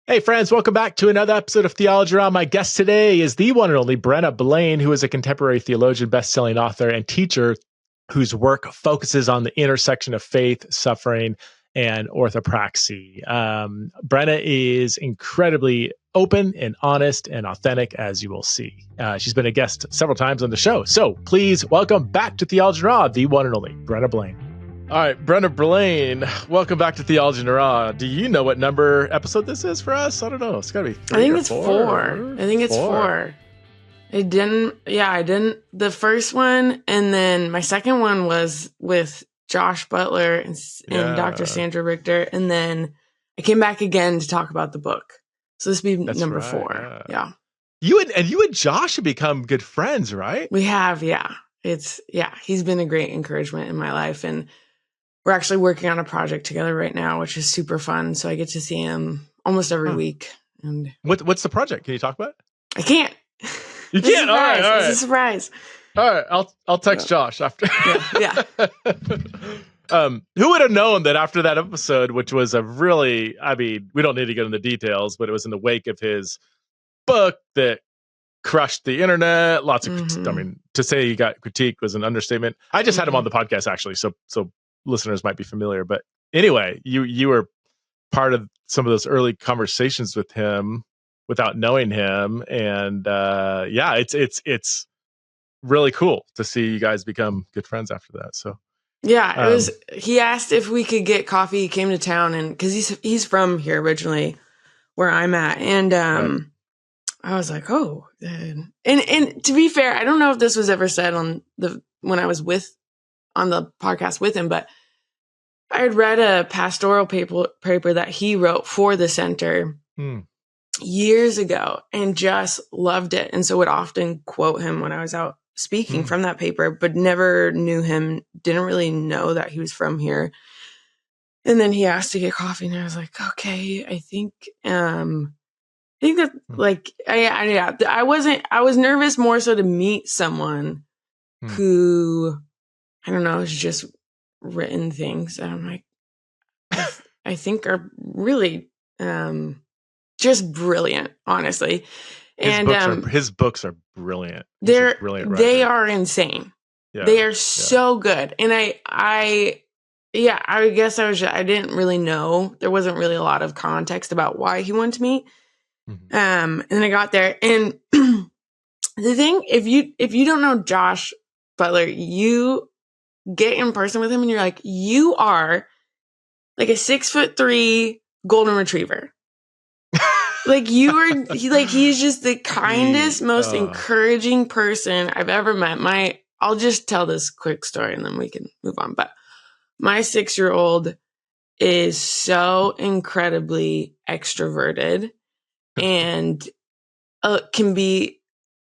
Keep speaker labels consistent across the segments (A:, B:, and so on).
A: Hey friends, welcome back to another episode of Theology. My guest today is the one and only Brenna Blain, who is a contemporary theologian, best-selling author, and teacher whose work focuses on the intersection of faith, suffering, and orthopraxy. Brenna is incredibly open and honest and authentic, as you will see. She's been a guest several times on the show. So please welcome back to Theology Raw, the one and only Brenna Blain. All right, Brenna Blain, welcome back to Theology Raw. Do you know what number episode this is for us? I don't know. It's got to be three.
B: I think it's four. I think it's four. I didn't. The first one, and then my second one was with Josh Butler and Dr. Sandra Richter, and then I came back again to talk about the book. So this would be number four. Yeah.
A: You and Josh have become good friends, right?
B: We have. Yeah. He's been a great encouragement in my life, and we're actually working on a project together right now, which is super fun. So I get to see him almost every week. And
A: what's the project? Can you talk about it?
B: I can't.
A: You can't. All right.
B: It's a surprise.
A: All right. I'll text Josh after.
B: Yeah.
A: Who would have known that after that episode, which was we don't need to get into the details, but it was in the wake of his book that crushed the internet. Lots of, to say he got critiqued was an understatement. I just had him on the podcast actually, so listeners might be familiar. But anyway, you were part of some of those early conversations with him without knowing him, and it's really cool to see you guys become good friends after that. So
B: yeah, it was. He asked if we could get coffee. He came to town, and because he's from here originally, where I'm at, and I was like, oh, and to be fair, I don't know if this was ever said when I was on the podcast with him, but I had read a pastoral paper that he wrote for the center years ago and just loved it. And so would often quote him when I was out speaking from that paper, but never knew him, didn't really know that he was from here. And then he asked to get coffee, and I was like, okay, I think that I was nervous more so to meet someone who, I don't know, has just written things that I'm like, I think are really just brilliant, honestly.
A: His books are brilliant.
B: They're
A: brilliant writer.
B: They are insane. Yeah, they are so good. And I guess I didn't really know. There wasn't really a lot of context about why he wanted to meet. And then I got there, and the thing, if you don't know Josh Butler, you get in person with him and you're like, you are like a 6'3" golden retriever. Like he's just the kindest, most encouraging person I've ever met. I'll just tell this quick story and then we can move on. But my 6-year-old is so incredibly extroverted and can be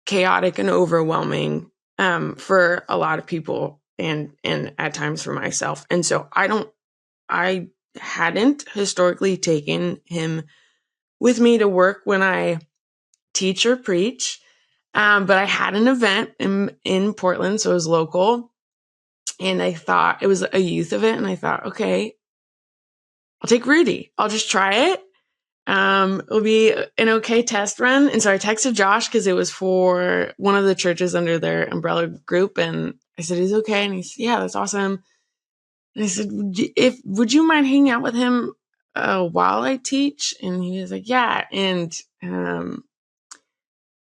B: chaotic and overwhelming for a lot of people and at times for myself. And so I hadn't historically taken him with me to work when I teach or preach. But I had an event in Portland, so it was local. And I thought it was a youth event. And I thought, okay, I'll take Rudy. I'll just try it. It'll be an okay test run. And so I texted Josh because it was for one of the churches under their umbrella group. And I said, he's okay. And he said, yeah, that's awesome. And I said, would you mind hanging out with him while I teach? And he was like, yeah. And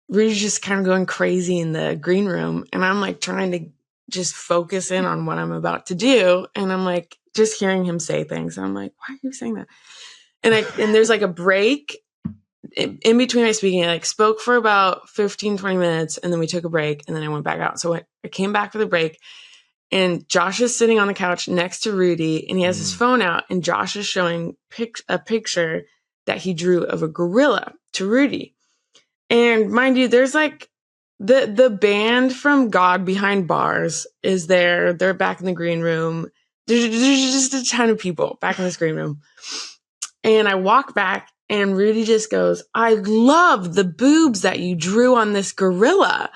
B: Rudy's just kind of going crazy in the green room. And I'm like trying to just focus in on what I'm about to do. And I'm like, just hearing him say things. And I'm like, why are you saying that? And there's like a break in between my speaking. I like spoke for about 15, 20 minutes, and then we took a break, and then I went back out. So I came back for the break, and Josh is sitting on the couch next to Rudy, and he has his phone out, and Josh is showing a picture that he drew of a gorilla to Rudy. And mind you, there's like the band from God Behind Bars is there. They're back in the green room. There's just a ton of people back in this green room. And I walk back, and Rudy just goes, I love the boobs that you drew on this gorilla.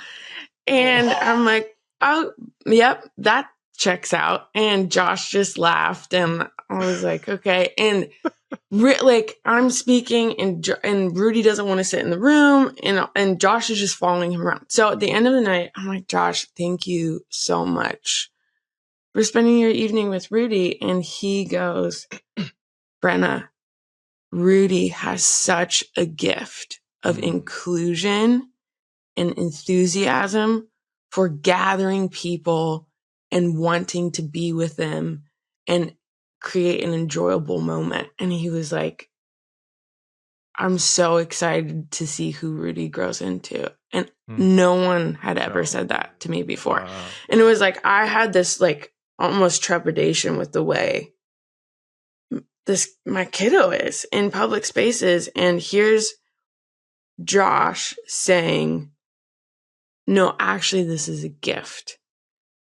B: And I'm like, oh, yep, that checks out. And Josh just laughed, and I was like, okay. And like I'm speaking and Rudy doesn't want to sit in the room and Josh is just following him around. So at the end of the night, I'm like, Josh, thank you so much for spending your evening with Rudy. And he goes, Brenna, Rudy has such a gift of inclusion and enthusiasm for gathering people and wanting to be with them and create an enjoyable moment. And he was like, I'm so excited to see who Rudy grows into. And no one had ever said that to me before. Wow. And it was like, I had this like almost trepidation with the way my kiddo is in public spaces. And here's Josh saying, no, actually, this is a gift.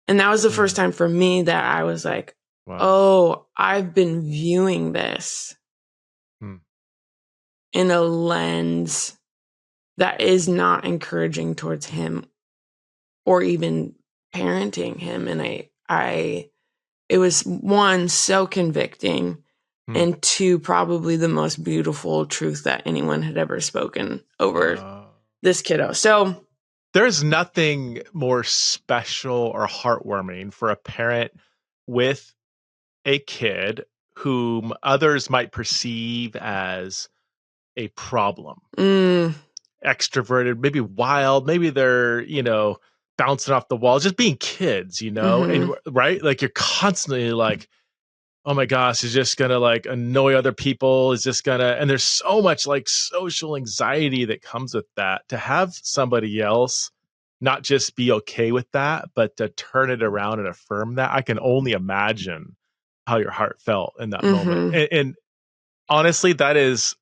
B: And that was the first time for me that I was like, wow. Oh, I've been viewing this in a lens that is not encouraging towards him or even parenting him. And it was one, so convicting, and two, probably the most beautiful truth that anyone had ever spoken over this kiddo. So
A: there's nothing more special or heartwarming for a parent with a kid whom others might perceive as a problem. Extroverted, maybe wild, maybe they're, bouncing off the walls, just being kids, and right? Like you're constantly like, oh my gosh, is just gonna like annoy other people? Is just gonna, and there's so much like social anxiety that comes with that. To have somebody else not just be okay with that, but to turn it around and affirm that, I can only imagine how your heart felt in that moment. And honestly, there's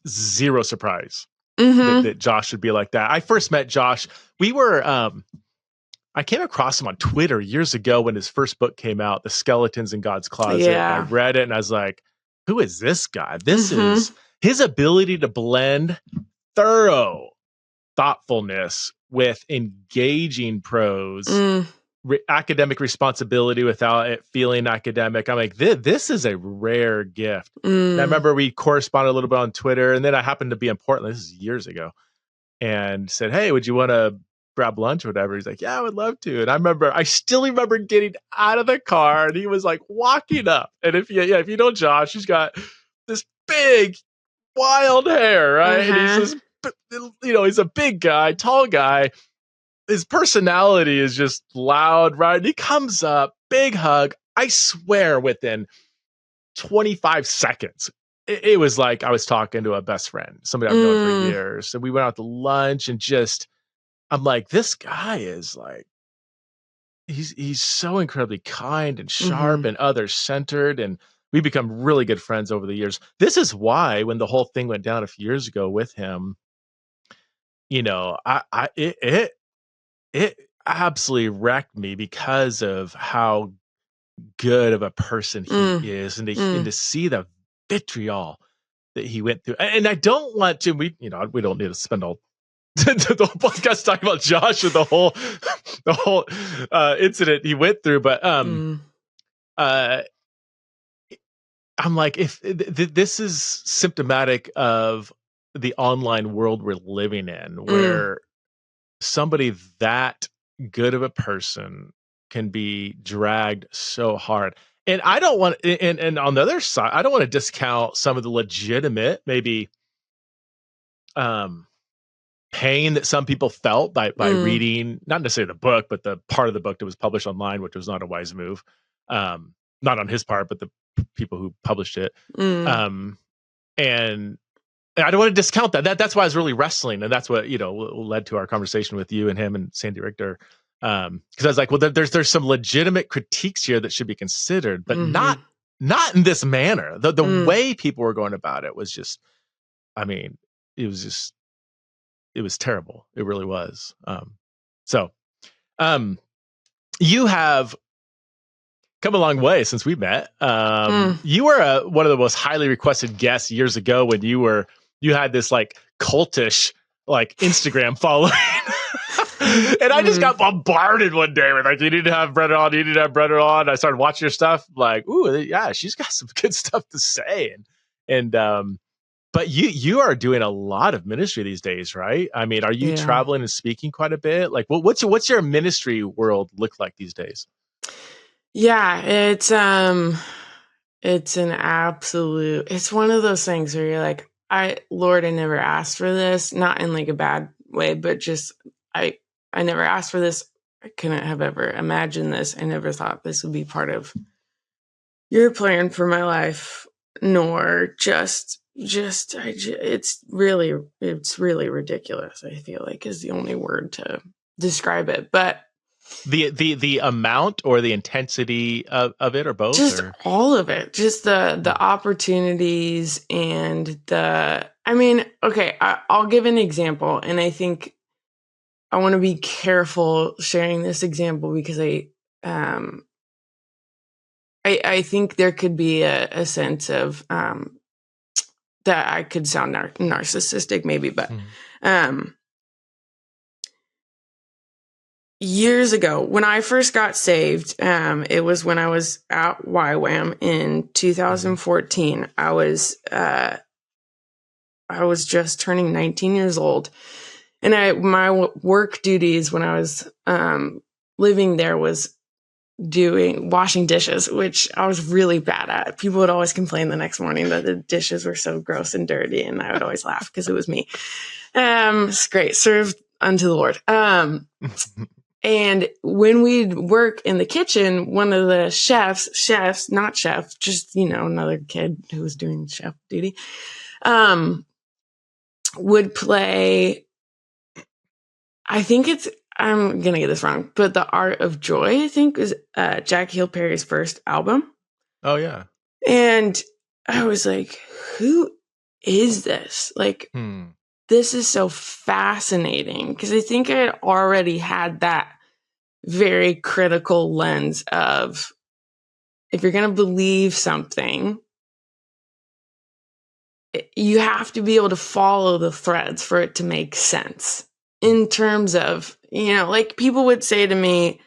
A: zero surprise that Josh would be like that. I first met Josh. I came across him on Twitter years ago when his first book came out, The Skeletons in God's Closet. Yeah. I read it and I was like, who is this guy? This is his ability to blend thorough thoughtfulness with engaging prose, academic responsibility without it feeling academic. I'm like, this is a rare gift. And I remember we corresponded a little bit on Twitter, and then I happened to be in Portland. This is years ago, and said, hey, would you want to grab lunch or whatever? He's like, yeah, I would love to. And I still remember getting out of the car and he was like walking up. And if you know Josh, he's got this big wild hair, right? And he's this, he's a big guy, tall guy. His personality is just loud, right? And he comes up, big hug. I swear within 25 seconds, it was like I was talking to a best friend, somebody I've known for years. So we went out to lunch and I'm like, this guy is like, he's so incredibly kind and sharp and other-centered, and we become really good friends over the years. This is why when the whole thing went down a few years ago with him, it absolutely wrecked me because of how good of a person he is, and to see the vitriol that he went through. And I don't want to, we don't need to spend all the whole podcast talking about Josh and the whole incident he went through, but I'm like, if this is symptomatic of the online world we're living in, where somebody that good of a person can be dragged so hard. And I don't want, and on the other side, I don't want to discount some of the legitimate, maybe, pain that some people felt by reading, not necessarily the book, but the part of the book that was published online, which was not a wise move. Not on his part, but the people who published it. And I don't want to discount that. That's why I was really wrestling. And that's what, led to our conversation with you and him and Sandy Richter. Because I was like, well, there's some legitimate critiques here that should be considered, but not in this manner. The way people were going about it was just, it was terrible. It really was. You have come a long way since we met. You were one of the most highly requested guests years ago when you had this like cultish like Instagram following. And I just got bombarded one day with like, you need to have Brenna on, you need to have Brenna on. I started watching her stuff, like, ooh, yeah, she's got some good stuff to say. And but you are doing a lot of ministry these days, right? I mean, are you traveling and speaking quite a bit? Like, what's your ministry world look like these days?
B: Yeah, it's an absolute, it's one of those things where you're like, Lord, I never asked for this, not in like a bad way, but just, I never asked for this. I couldn't have ever imagined this. I never thought this would be part of your plan for my life, nor it's really ridiculous, I feel like, is the only word to describe it. But
A: the amount or the intensity of it, or both?
B: Just all of it. Just the opportunities and I'll give an example. And I think I want to be careful sharing this example because I think there could be a sense of that I could sound narcissistic maybe, but years ago, when I first got saved, it was when I was at YWAM in 2014. I was just turning 19 years old, and my work duties when I was living there was washing dishes, which I was really bad at. People would always complain the next morning that the dishes were so gross and dirty, and I would always laugh because it was me. It's great, served unto the Lord. And when we'd work in the kitchen, one of the chefs, not chef, just, another kid who was doing chef duty, would play, I think I'm going to get this wrong, but The Art of Joy, I think, was Jackie Hill Perry's first album.
A: Oh, yeah.
B: And I was like, who is this? Like, this is so fascinating. Because I think I had already had that very critical lens of, if you're going to believe something, you have to be able to follow the threads for it to make sense. In terms of, like people would say to me,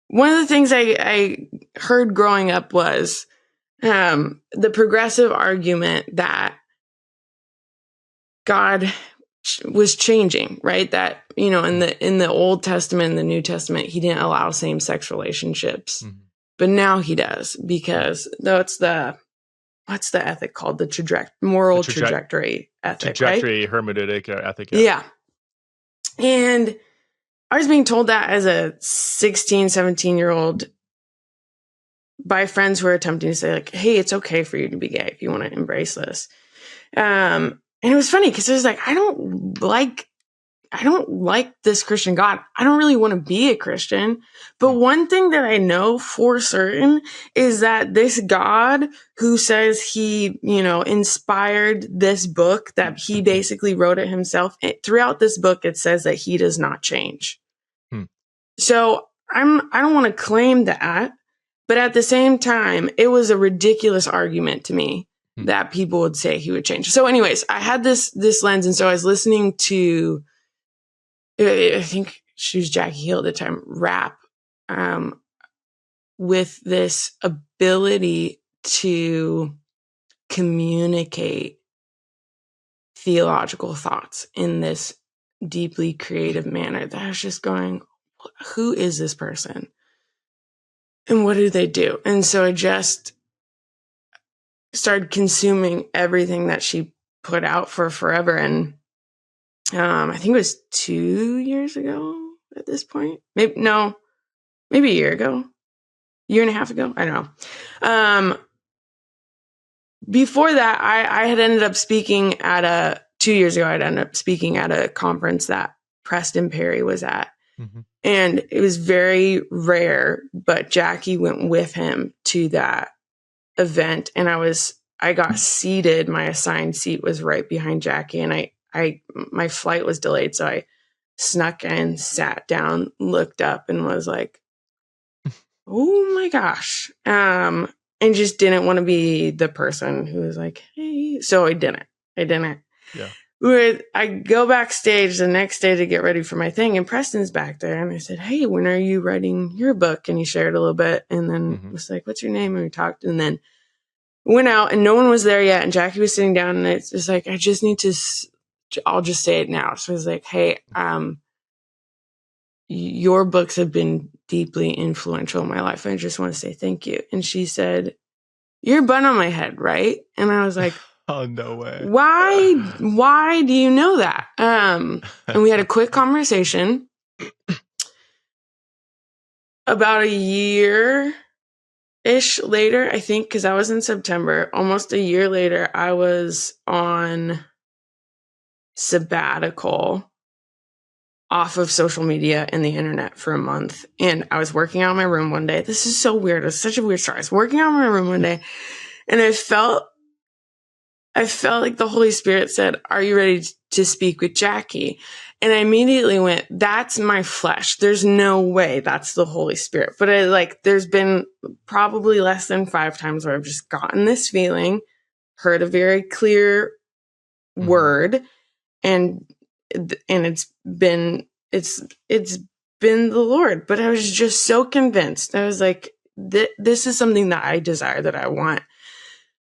B: one of the things I heard growing up was the progressive argument that God was changing, right? That, in the Old Testament and the New Testament, he didn't allow same-sex relationships, but now he does, because what's the ethic called? The moral trajectory ethic,
A: trajectory,
B: right?
A: hermeneutic ethic.
B: Yeah. And I was being told that as a 16, 17-year-old by friends who are attempting to say, like, hey, it's okay for you to be gay if you want to embrace this. And it was funny because it was like, I don't like this Christian God. I don't really want to be a Christian. But one thing that I know for certain is that this God who says he, inspired this book, that he basically wrote it himself. Throughout this book, it says that he does not change. So I don't want to claim that, but at the same time, it was a ridiculous argument to me that people would say he would change. So anyways, I had this lens. And so I was listening to, I think she was Jackie Hill at the time, rap, with this ability to communicate theological thoughts in this deeply creative manner that I was just going, who is this person? And what do they do? And so I just started consuming everything that she put out for forever. And I think it was 2 years ago at this point. Maybe a year ago, year and a half ago. I don't know. Before that, I had ended up speaking at 2 years ago, I'd ended up speaking at a conference that Preston Perry was at. And it was very rare, but Jackie went with him to that event. And I got seated. My assigned seat was right behind Jackie. And my flight was delayed. So I snuck in, sat down, looked up and was like, oh my gosh. And just didn't want to be the person who was like, hey, so I didn't.
A: Yeah.
B: I go backstage the next day to get ready for my thing, and Preston's back there. And I said, hey, when are you writing your book? And he shared a little bit, and then was like, what's your name? And we talked, and then went out, and no one was there yet. And Jackie was sitting down, and it's just like, I just need to, I'll just say it now. So I was like, hey, your books have been deeply influential in my life. I just want to say thank you. And she said, you're a bun on my head, right? And I was like,
A: oh, no way.
B: Why do you know that? And we had a quick conversation. About a year-ish later, I think, because I was in September, almost a year later, I was on sabbatical off of social media and the internet for a month. And I was working out in my room one day. This is so weird. It's such a weird story. I was working out in my room one day, and I felt like the Holy Spirit said, are you ready to speak with Jackie? And I immediately went, that's my flesh. There's no way that's the Holy Spirit. But there's been probably less than 5 times where I've just gotten this feeling, heard a very clear word, and it's been the Lord. But I was just so convinced. I was like, this is something that I desire, that I want.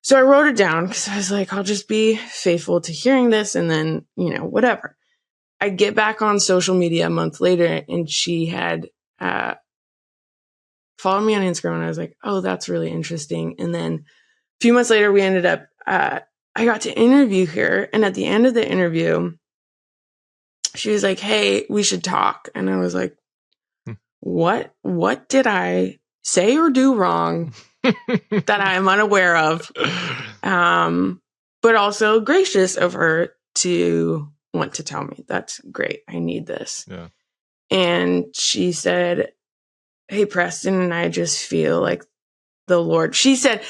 B: So I wrote it down because I was like, I'll just be faithful to hearing this, and then, whatever. I get back on social media a month later, and she had followed me on Instagram, and I was like, oh, that's really interesting. And then a few months later, we ended up, I got to interview her. And at the end of the interview, she was like, hey, we should talk. And I was like, what did I say or do wrong that I am unaware of? But also gracious of her to want to tell me. That's great. I need this.
A: Yeah.
B: And she said, hey, Preston, and I just feel like the Lord, she said,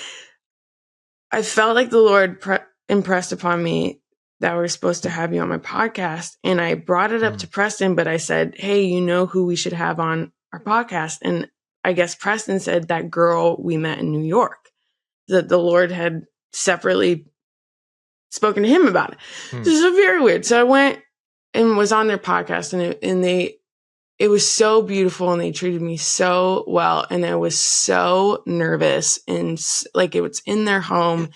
B: I felt like the Lord impressed upon me that we're supposed to have you on my podcast. And I brought it up to Preston, but I said, hey, you know who we should have on our podcast? And I guess Preston said that girl we met in New York, that the Lord had separately spoken to him about it. This is very weird. So I went and was on their podcast, and it was so beautiful, and they treated me so well. And I was so nervous, and like it was in their home,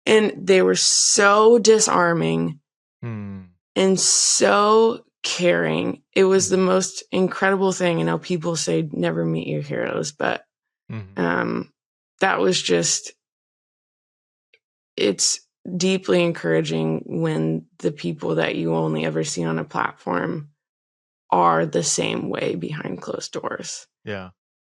B: and they were so disarming and so caring. It was the most incredible thing. I know people say never meet your heroes, but that was just, it's deeply encouraging when the people that you only ever see on a platform are the same way behind closed doors.
A: Yeah.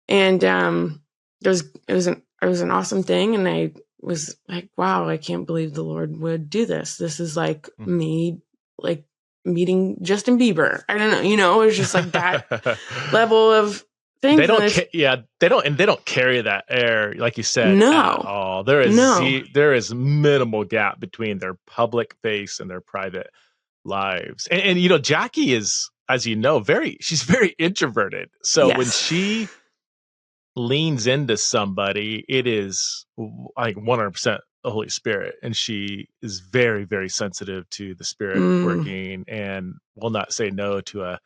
B: And it was an awesome thing, and I was like, wow, I can't believe the Lord would do this. This is like me like meeting Justin Bieber. I don't know, it was just like that level of things.
A: They don't carry that air, like you said, at all. There is minimal gap between their public face and their private lives. And Jackie is, as you know, she's very introverted. So when she leans into somebody, it is like 100% the Holy Spirit. And she is very, very sensitive to the Spirit working, and will not say no to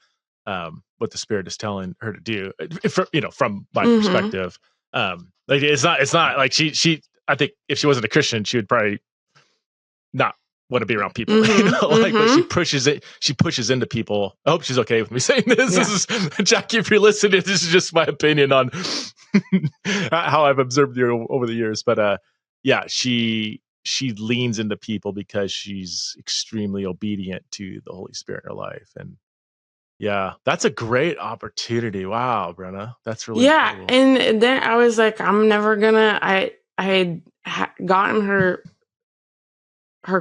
A: what the Spirit is telling her to do. From my perspective, like it's not like she. I think if she wasn't a Christian, she would probably not want to be around people. But she pushes into people. I hope she's okay with me saying this. This is, Jackie, if you're listening, this is just my opinion on how I've observed you over the years. But she leans into people because she's extremely obedient to the Holy Spirit in her life. And yeah, that's a great opportunity. Wow, Brenna, that's really cool.
B: And then I was like, I'm never gonna. I had gotten her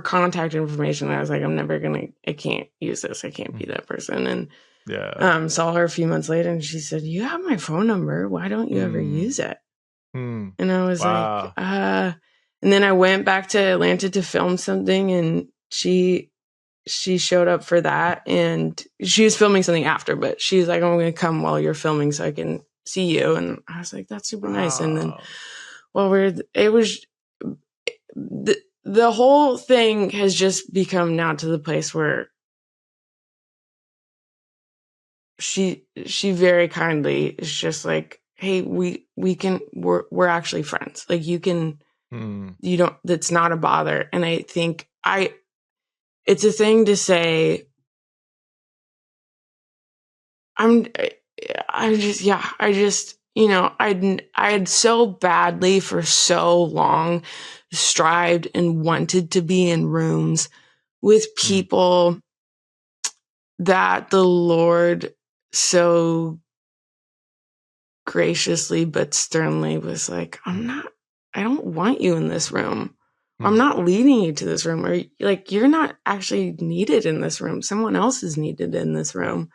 B: contact information. And I was like, I can't use this. I can't be that person. And saw her a few months later, and she said, you have my phone number. Why don't you ever use it? And I was like, and then I went back to Atlanta to film something, and she showed up for that, and she was filming something after, but she's like, I'm going to come while you're filming so I can see you. And I was like, that's super nice. And then the whole thing has just become now to the place where she very kindly is just like, hey, we're actually friends. Like you can, you don't, that's not a bother. And I think it's a thing to say, I just, I had so badly for so long strived and wanted to be in rooms with people that the Lord so graciously but sternly was like, I don't want you in this room. I'm not leading you to this room. Or like, you're not actually needed in this room. Someone else is needed in this room.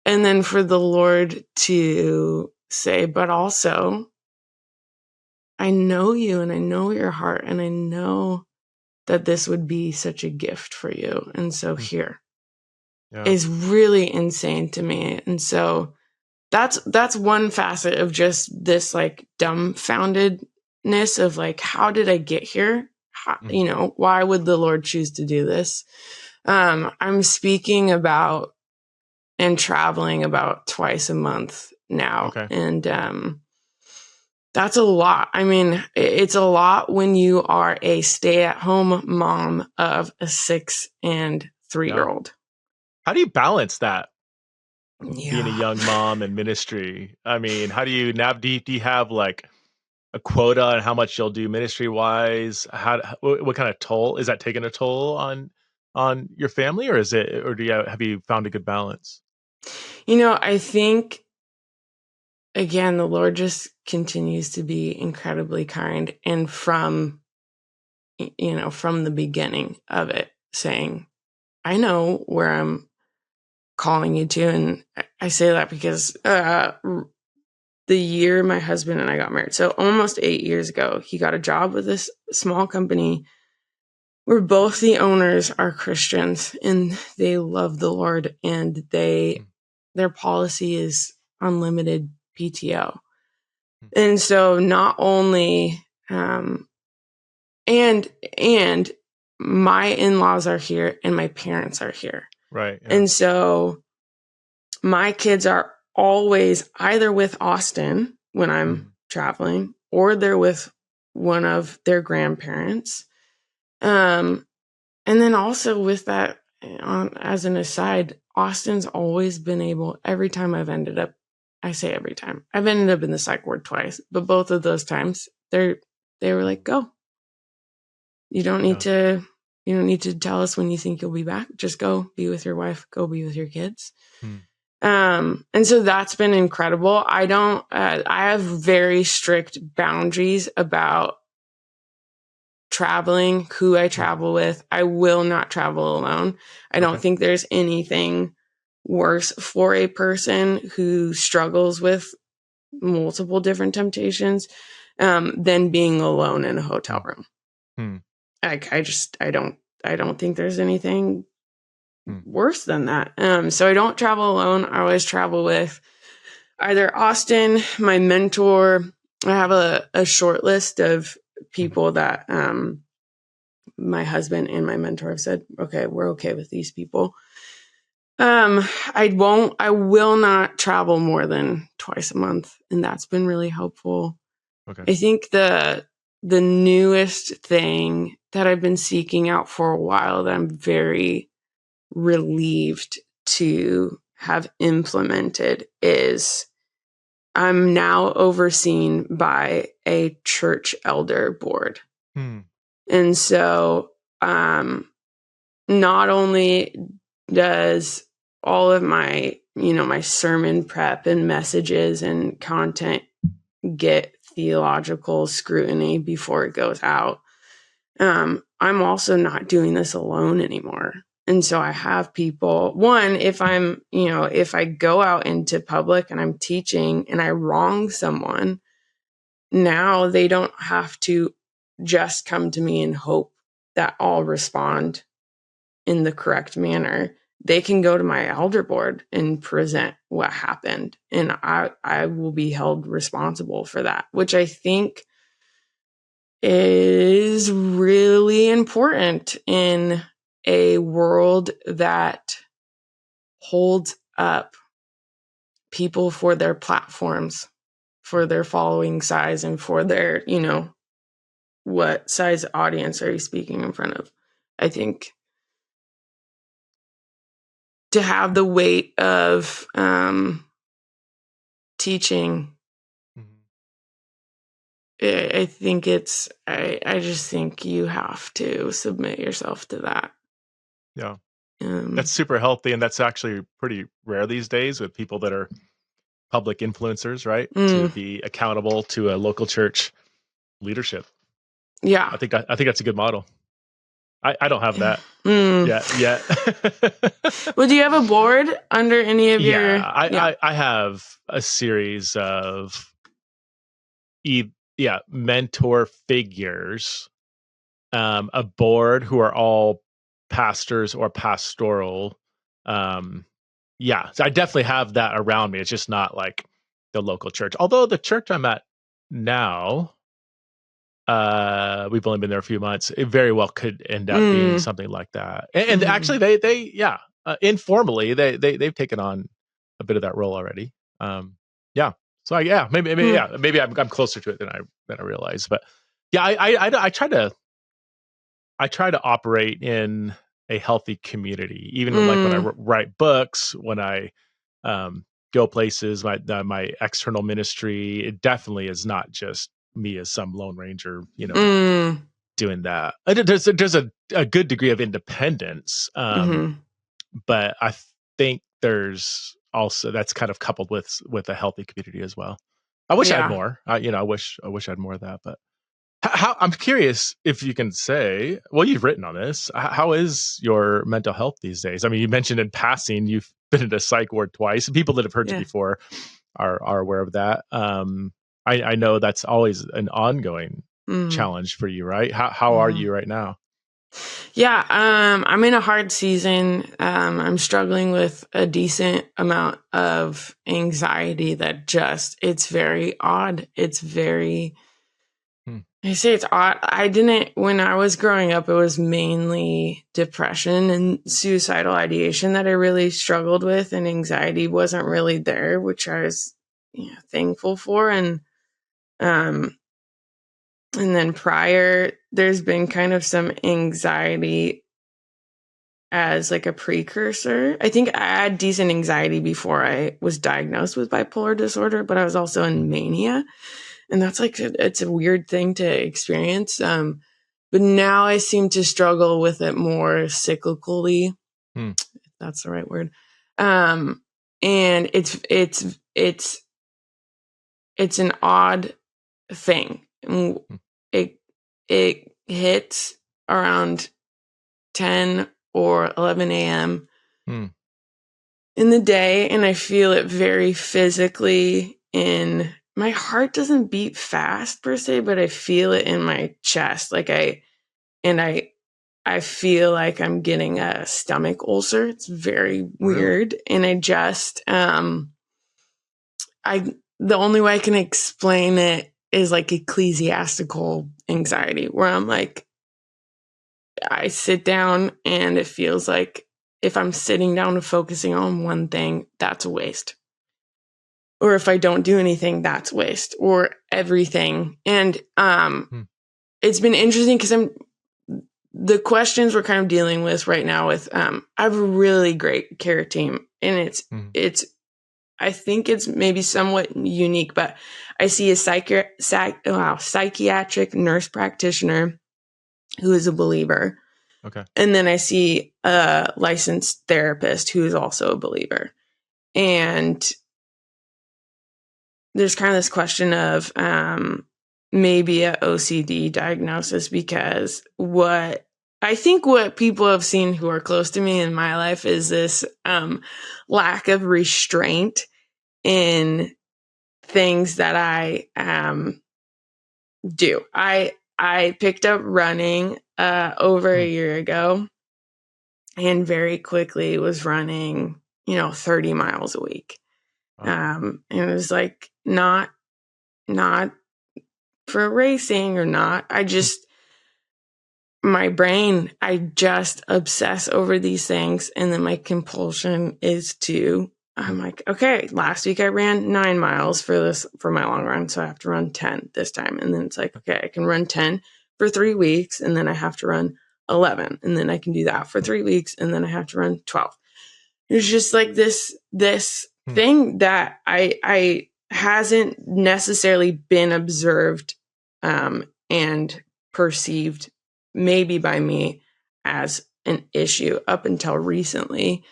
B: And then for the Lord to say, but also, I know you and I know your heart and I know that this would be such a gift for you. And so here is really insane to me. And so that's one facet of just this like dumbfoundedness of like, how did I get here? Why would the Lord choose to do this? I'm speaking about and traveling about twice a month now. Okay. And that's a lot. I mean, it's a lot when you are a stay-at-home mom of a 6 and 3-year-old.
A: How do you balance that? Being a young mom and ministry. I mean, how do you do you have like a quota on how much you'll do ministry wise? What kind of toll is that taking a toll on your family, or have you found a good balance?
B: I think again, the Lord just continues to be incredibly kind, and from the beginning of it, saying, I know where I'm calling you to. And I say that because the year my husband and I got married, so almost 8 years ago, he got a job with this small company where both the owners are Christians and they love the Lord, and their policy is unlimited PTO. And so not only and my in-laws are here and my parents are here.
A: Right. Yeah.
B: And so my kids are always either with Austin when I'm traveling, or they're with one of their grandparents. And then also with that, as an aside, Austin's always been able, every time I've ended up in the psych ward twice, but both of those times they were like, go. You don't need to tell us when you think you'll be back. Just go be with your wife, go be with your kids. And so that's been incredible. I have very strict boundaries about traveling, who I travel with. I will not travel alone. I don't think there's anything worse for a person who struggles with multiple different temptations than being alone in a hotel room. I don't think there's anything worse than that. So I don't travel alone. I always travel with either Austin, my mentor. I have a short list of people that my husband and my mentor have said, okay, we're okay with these people. I will not travel more than twice a month. And that's been really helpful. Okay. I think the newest thing that I've been seeking out for a while that I'm very relieved to have implemented is I'm now overseen by a church elder board. And so not only does all of my, my sermon prep and messages and content get theological scrutiny before it goes out, I'm also not doing this alone anymore. And so I have people, if I go out into public and I'm teaching and I wrong someone, now they don't have to just come to me and hope that I'll respond in the correct manner. They can go to my elder board and present what happened, and I will be held responsible for that, which I think is really important in a world that holds up people for their platforms, for their following size, and for their, what size audience are you speaking in front of? I think to have the weight of teaching, I think I just think you have to submit yourself to that.
A: Yeah. That's super healthy. And that's actually pretty rare these days with people that are public influencers, right? To be accountable to a local church leadership.
B: Yeah.
A: I think that's a good model. I don't have that yet.
B: Well, do you have a board under any of your?
A: I have a series of mentor figures, a board who are all pastors or pastoral. So I definitely have that around me. It's just not like the local church. Although the church I'm at now, we've only been there a few months. It very well could end up being something like that. And actually, they informally they've taken on a bit of that role already. So maybe I'm closer to it than I realized. But yeah, I try to operate in a healthy community, even like when I write books, when I go places, my external ministry. It definitely is not just me as some lone ranger, doing that. There's a good degree of independence, but I think there's also that's kind of coupled with a healthy community as well. I wish I had more. I wish I had more of that. But how I'm curious if you can say, well, you've written on this. How is your mental health these days? I mean, you mentioned in passing you've been in a psych ward twice. People that have heard you before are aware of that. I know that's always an ongoing challenge for you, right? How are you right now?
B: Yeah, I'm in a hard season. I'm struggling with a decent amount of anxiety that it's very odd. It's very, I say it's odd. When I was growing up, it was mainly depression and suicidal ideation that I really struggled with, and anxiety wasn't really there, which I was thankful for. And then prior, there's been kind of some anxiety as like a precursor. I think I had decent anxiety before I was diagnosed with bipolar disorder, but I was also in mania. And that's it's a weird thing to experience. But now I seem to struggle with it more cyclically, if that's the right word. And it's an odd thing. It hits around 10 or 11 a.m. in the day, and I feel it very physically in my heart. Doesn't beat fast per se, but I feel it in my chest. I feel like I'm getting a stomach ulcer. It's very weird. Really? And I just, the only way I can explain it is like ecclesiastical anxiety, where I'm like, I sit down and it feels like if I'm sitting down and focusing on one thing, that's a waste. Or if I don't do anything, that's waste, or everything. And it's been interesting because the questions we're kind of dealing with right now with, I have a really great care team, and I think it's maybe somewhat unique, but I see a psychiatric nurse practitioner who is a believer.
A: Okay.
B: And then I see a licensed therapist who is also a believer. And there's kind of this question of maybe a OCD diagnosis, because what people have seen who are close to me in my life is this lack of restraint in things that I do. I picked up running over a year ago, and very quickly was running, 30 miles a week. And it was like not for racing or not. My brain, I just obsess over these things. And then my compulsion is I'm like, okay, last week I ran 9 miles for my long run. So I have to run 10 this time. And then it's like, okay, I can run 10 for 3 weeks. And then I have to run 11. And then I can do that for 3 weeks. And then I have to run 12. It's just like this thing that I hasn't necessarily been observed, and perceived maybe by me as an issue up until recently.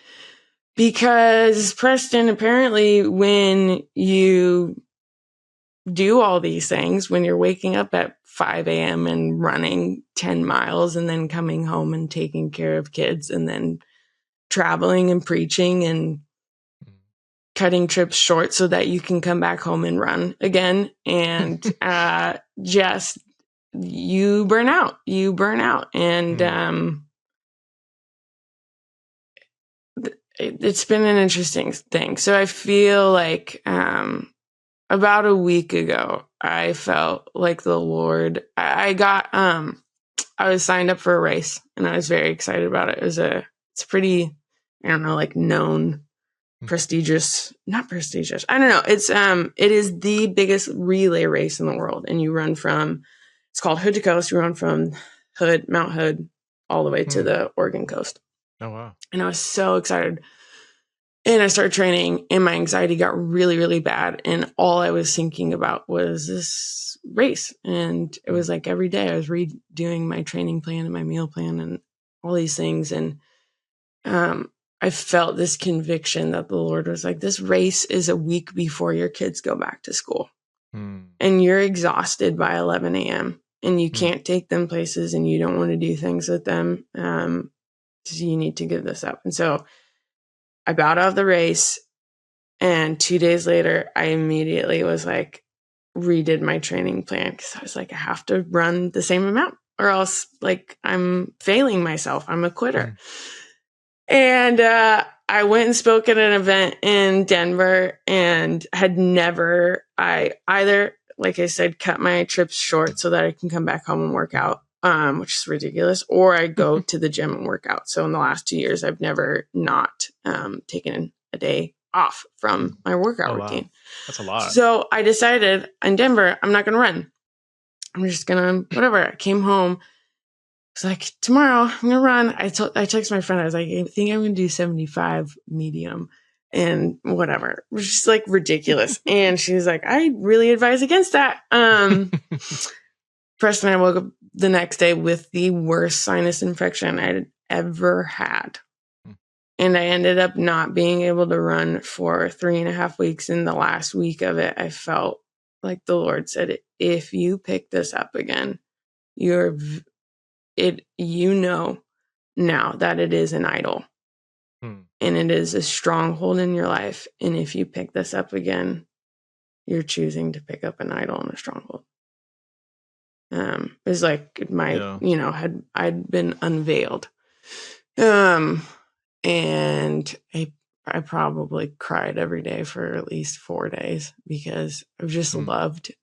B: Because Preston, apparently when you do all these things, when you're waking up at 5 a.m. and running 10 miles and then coming home and taking care of kids and then traveling and preaching and cutting trips short so that you can come back home and run again. And just you burn out. And it's been an interesting thing. So I feel like about a week ago, I felt like the Lord, I was signed up for a race and I was very excited about it. It's pretty, I don't know, like known, prestigious, not prestigious. I don't know. It is the biggest relay race in the world. And you run it's called Hood to Coast. You run from Mount Hood, all the way to the Oregon coast.
A: Oh, wow.
B: And I was so excited. And I started training and my anxiety got really, really bad. And all I was thinking about was this race. And it was like every day I was redoing my training plan and my meal plan and all these things. And I felt this conviction that the Lord was like, this race is a week before your kids go back to school. And you're exhausted by 11 a.m. and you can't take them places and you don't want to do things with them. So you need to give this up. And so I bowed out of the race. And 2 days later, I immediately was like, redid my training plan. Cause I was like, I have to run the same amount or else like I'm failing myself. I'm a quitter. And I went and spoke at an event in Denver and I either, like I said, cut my trips short so that I can come back home and work out, which is ridiculous, or I go to the gym and work out. So in the last 2 years, I've never not taken a day off from my workout routine.
A: Wow. That's a lot.
B: So I decided in Denver, I'm not going to run. I'm just going to, whatever. I came home. It's like, tomorrow I'm going to run. I texted my friend. I was like, I think I'm going to do 75 medium and whatever. It was just like ridiculous. And she was like, I really advise against that. Preston and I woke up the next day with the worst sinus infection I'd ever had. And I ended up not being able to run for 3.5 weeks. In the last week of it, I felt like the Lord said, if you pick this up again, you know now that it is an idol and it is a stronghold in your life. And if you pick this up again, you're choosing to pick up an idol and a stronghold. It was like I'd been unveiled. And I probably cried every day for at least 4 days because I've just loved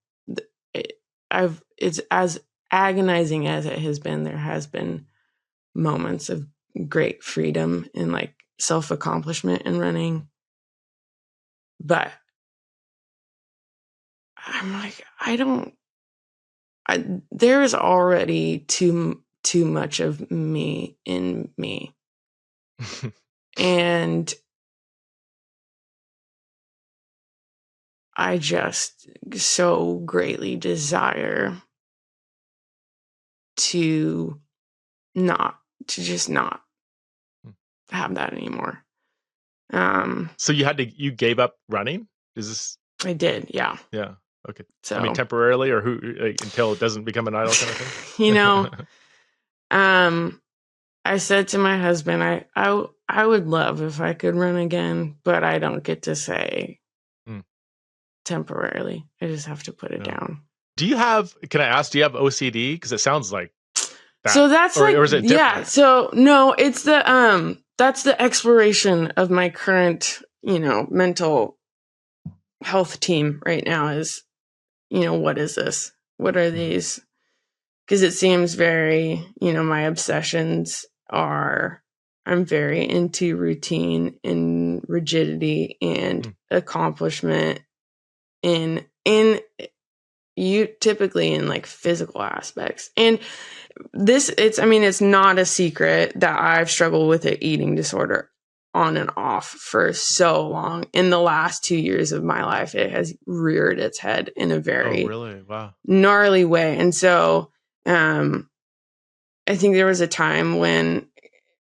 B: it. It's as agonizing as it has been. There has been moments of great freedom and like self-accomplishment in running. But I'm like, there is already too much of me in me. And I just so greatly desire to just not have that anymore.
A: So you gave up running?
B: I did, yeah.
A: Yeah. Okay.
B: So,
A: I mean, temporarily or until it doesn't become an idol kind of thing?
B: I said to my husband, I would love if I could run again, but I don't get to say temporarily. I just have to put it down.
A: Can I ask, do you have OCD? Because it sounds like that.
B: So that's
A: or is it different?
B: Yeah. So no, it's that's the exploration of my current, mental health team right now is, what is this? what are these? Because it seems very, my obsessions are, I'm very into routine and rigidity and accomplishment in you typically in like physical aspects. And it's not a secret that I've struggled with an eating disorder on and off for so long. In the last 2 years of my life, it has reared its head in a very gnarly way. And so, I think there was a time when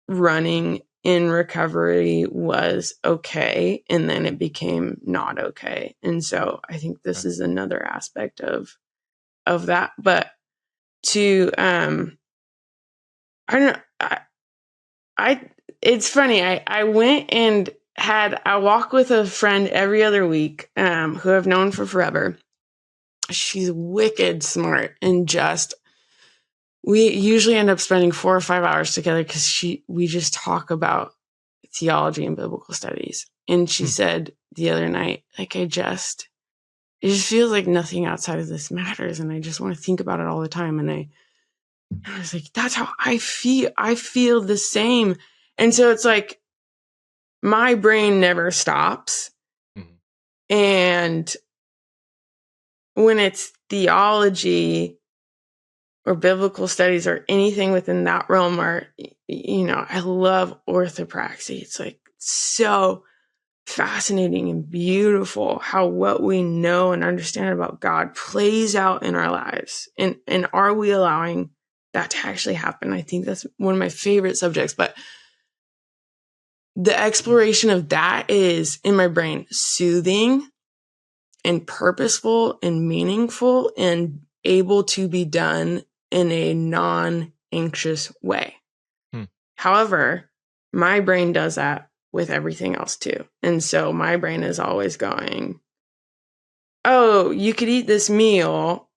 B: running in recovery was okay, and then it became not okay. And so I think this is another aspect of that. But to I don't know, it's funny. I went and had a walk with a friend every other week, who I've known for forever. She's wicked smart, and we usually end up spending 4 or 5 hours together because we just talk about theology and biblical studies. And she said the other night, like, it just feels like nothing outside of this matters. And I just want to think about it all the time. And I was like, that's how I feel. I feel the same. And so it's like, my brain never stops. And when it's theology or biblical studies or anything within that realm, or, I love orthopraxy. It's like so fascinating and beautiful how what we know and understand about God plays out in our lives. And are we allowing that to actually happen? I think that's one of my favorite subjects, but the exploration of that is in my brain soothing and purposeful and meaningful and able to be done in a non-anxious way. However, my brain does that with everything else too. And so my brain is always going, oh, you could eat this meal,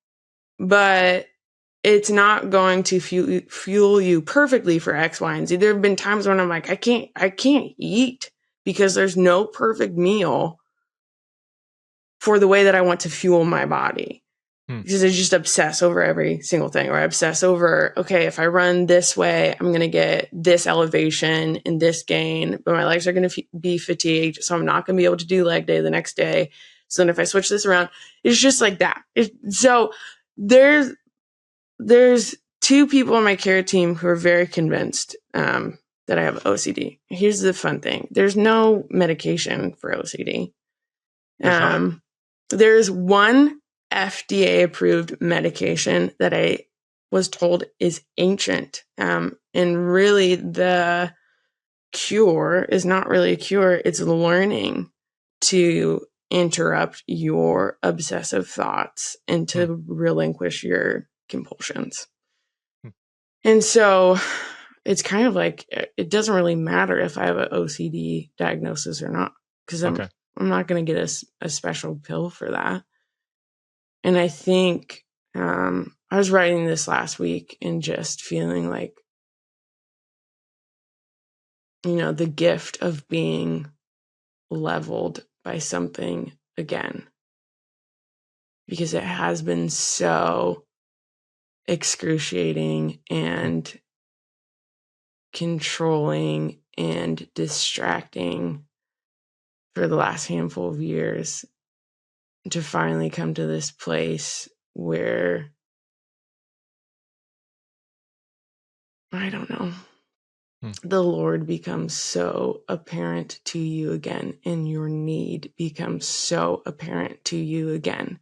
B: but it's not going to fuel you perfectly for X, Y, and Z. There have been times when I'm like, I can't eat because there's no perfect meal for the way that I want to fuel my body. Because I just obsess over every single thing, or I obsess over, okay, if I run this way, I'm going to get this elevation and this gain, but my legs are going to be fatigued. So I'm not going to be able to do leg day the next day. So then if I switch this around, it's just like that. So there's 2 people on my care team who are very convinced that I have OCD. Here's the fun thing. There's no medication for OCD. There's one FDA approved medication that I was told is ancient. And really the cure is not really a cure. It's learning to interrupt your obsessive thoughts and to relinquish your compulsions. And so it's kind of like, it doesn't really matter if I have an OCD diagnosis or not, because I'm not going to get a special pill for that. And I think I was writing this last week and just feeling like, the gift of being leveled by something again, because it has been so excruciating and controlling and distracting for the last handful of years, to finally come to this place where, I don't know, the Lord becomes so apparent to you again, and your need becomes so apparent to you again,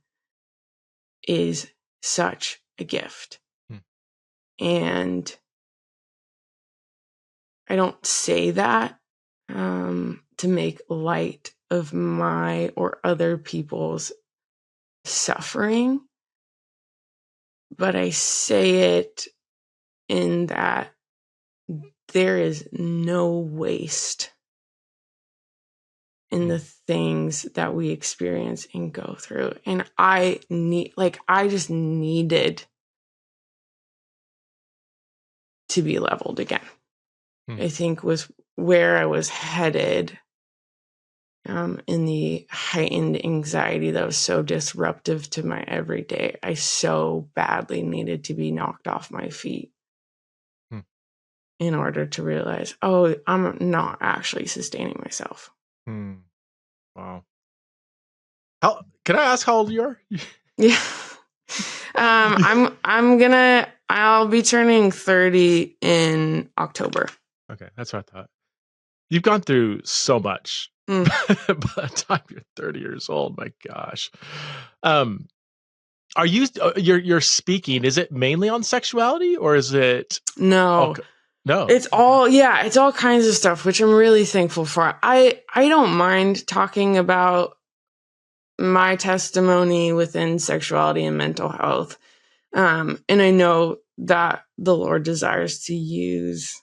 B: is such a gift. And I don't say that to make light of my or other people's suffering, but I say it in that there is no waste in the things that we experience and go through. And I just needed to be leveled again. I think was where I was headed in the heightened anxiety that was so disruptive to my everyday. I so badly needed to be knocked off my feet in order to realize, oh, I'm not actually sustaining myself.
A: Wow. Can I ask how old you are?
B: Yeah. I'll be turning 30 in October.
A: Okay, that's what I thought. You've gone through so much by the time you're 30 years old. My gosh. Are you're speaking, is it mainly on sexuality or is it?
B: No.
A: No.
B: It's all kinds of stuff, which I'm really thankful for. I don't mind talking about my testimony within sexuality and mental health. And I know that the Lord desires to use,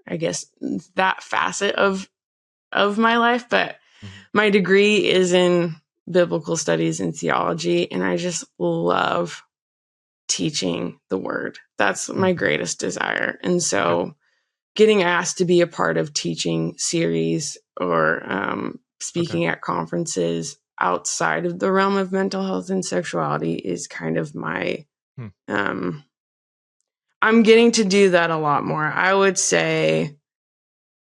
B: I guess, that facet of my life, but my degree is in biblical studies and theology, and I just love teaching the word. That's my greatest desire. And so getting asked to be a part of teaching series or speaking at conferences outside of the realm of mental health and sexuality is kind of my, I'm getting to do that a lot more. I would say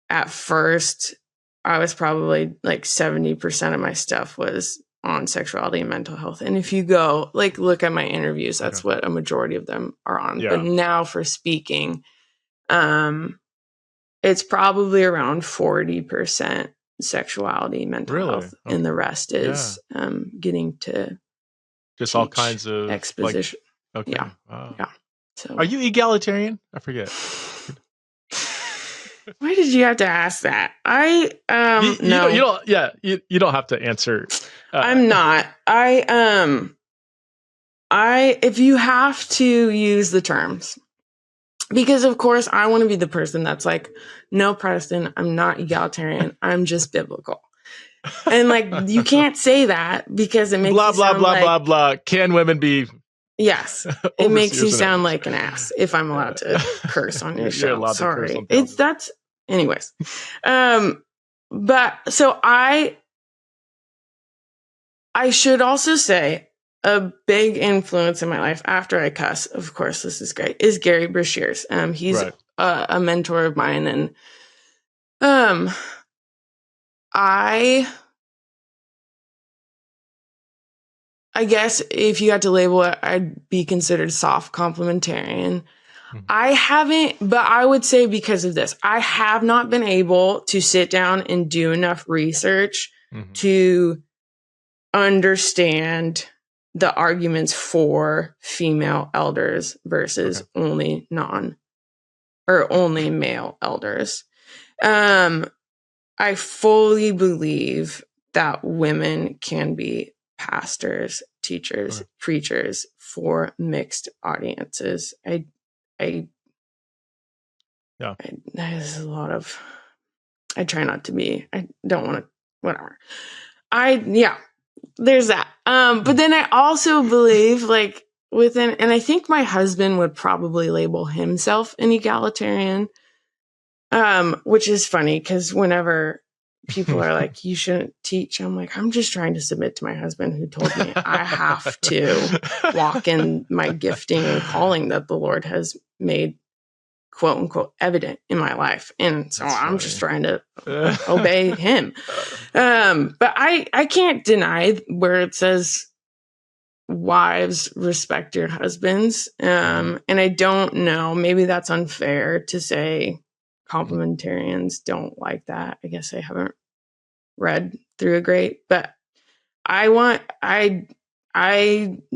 B: at first, I was probably like 70% of my stuff was on sexuality and mental health. And if you go look at my interviews, that's what a majority of them are on. Yeah. But now for speaking, it's probably around 40% sexuality, mental health, and the rest is getting to
A: just all kinds of
B: exposition.
A: Yeah. Wow.
B: Yeah. So,
A: are you egalitarian? I forget.
B: Why did you have to ask that?
A: No. You don't have to answer.
B: I'm not. If you have to use the terms, because of course I want to be the person that's like, no, Preston, I'm not egalitarian. I'm just biblical. And you can't say that because it makes
A: blah,
B: you sound
A: blah, blah, blah. Can women be?
B: Yes. It makes you sound like an ass if I'm allowed to curse on your show.
A: You're allowed
B: Sorry.
A: to curse on
B: anyways. But so I should also say a big influence in my life after I cuss, of course, this is great, is Gary Breshears. He's a mentor of mine. And I guess if you had to label it, I'd be considered soft complementarian. I haven't, but I would say because of this, I have not been able to sit down and do enough research to understand the arguments for female elders versus only male elders. I fully believe that women can be pastors, teachers, preachers for mixed audiences. There's a lot of, I try not to be, I don't want to, whatever. There's that. But then I also believe and I think my husband would probably label himself an egalitarian, which is funny because whenever people are like, you shouldn't teach, I'm like, I'm just trying to submit to my husband who told me I have to walk in my gifting and calling that the Lord has made quote unquote evident in my life. And so I'm just trying to obey him. But I can't deny where it says wives respect your husbands. And I don't know, maybe that's unfair to say complementarians don't like that. I guess I haven't read through a great, but I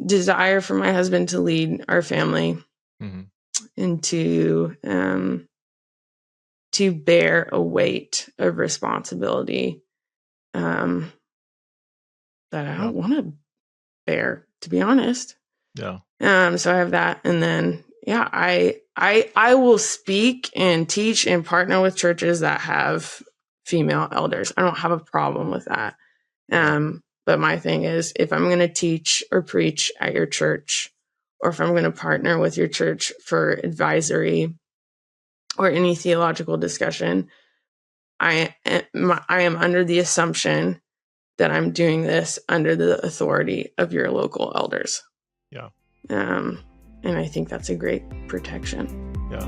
B: desire for my husband to lead our family and to bear a weight of responsibility that I don't want to bear, to be honest.
A: Yeah.
B: So I have that, and then I will speak and teach and partner with churches that have female elders. I don't have a problem with that. But my thing is, if I'm going to teach or preach at your church, or if I'm going to partner with your church for advisory or any theological discussion, I am under the assumption that I'm doing this under the authority of your local elders.
A: Yeah.
B: And I think that's a great protection.
A: Yeah.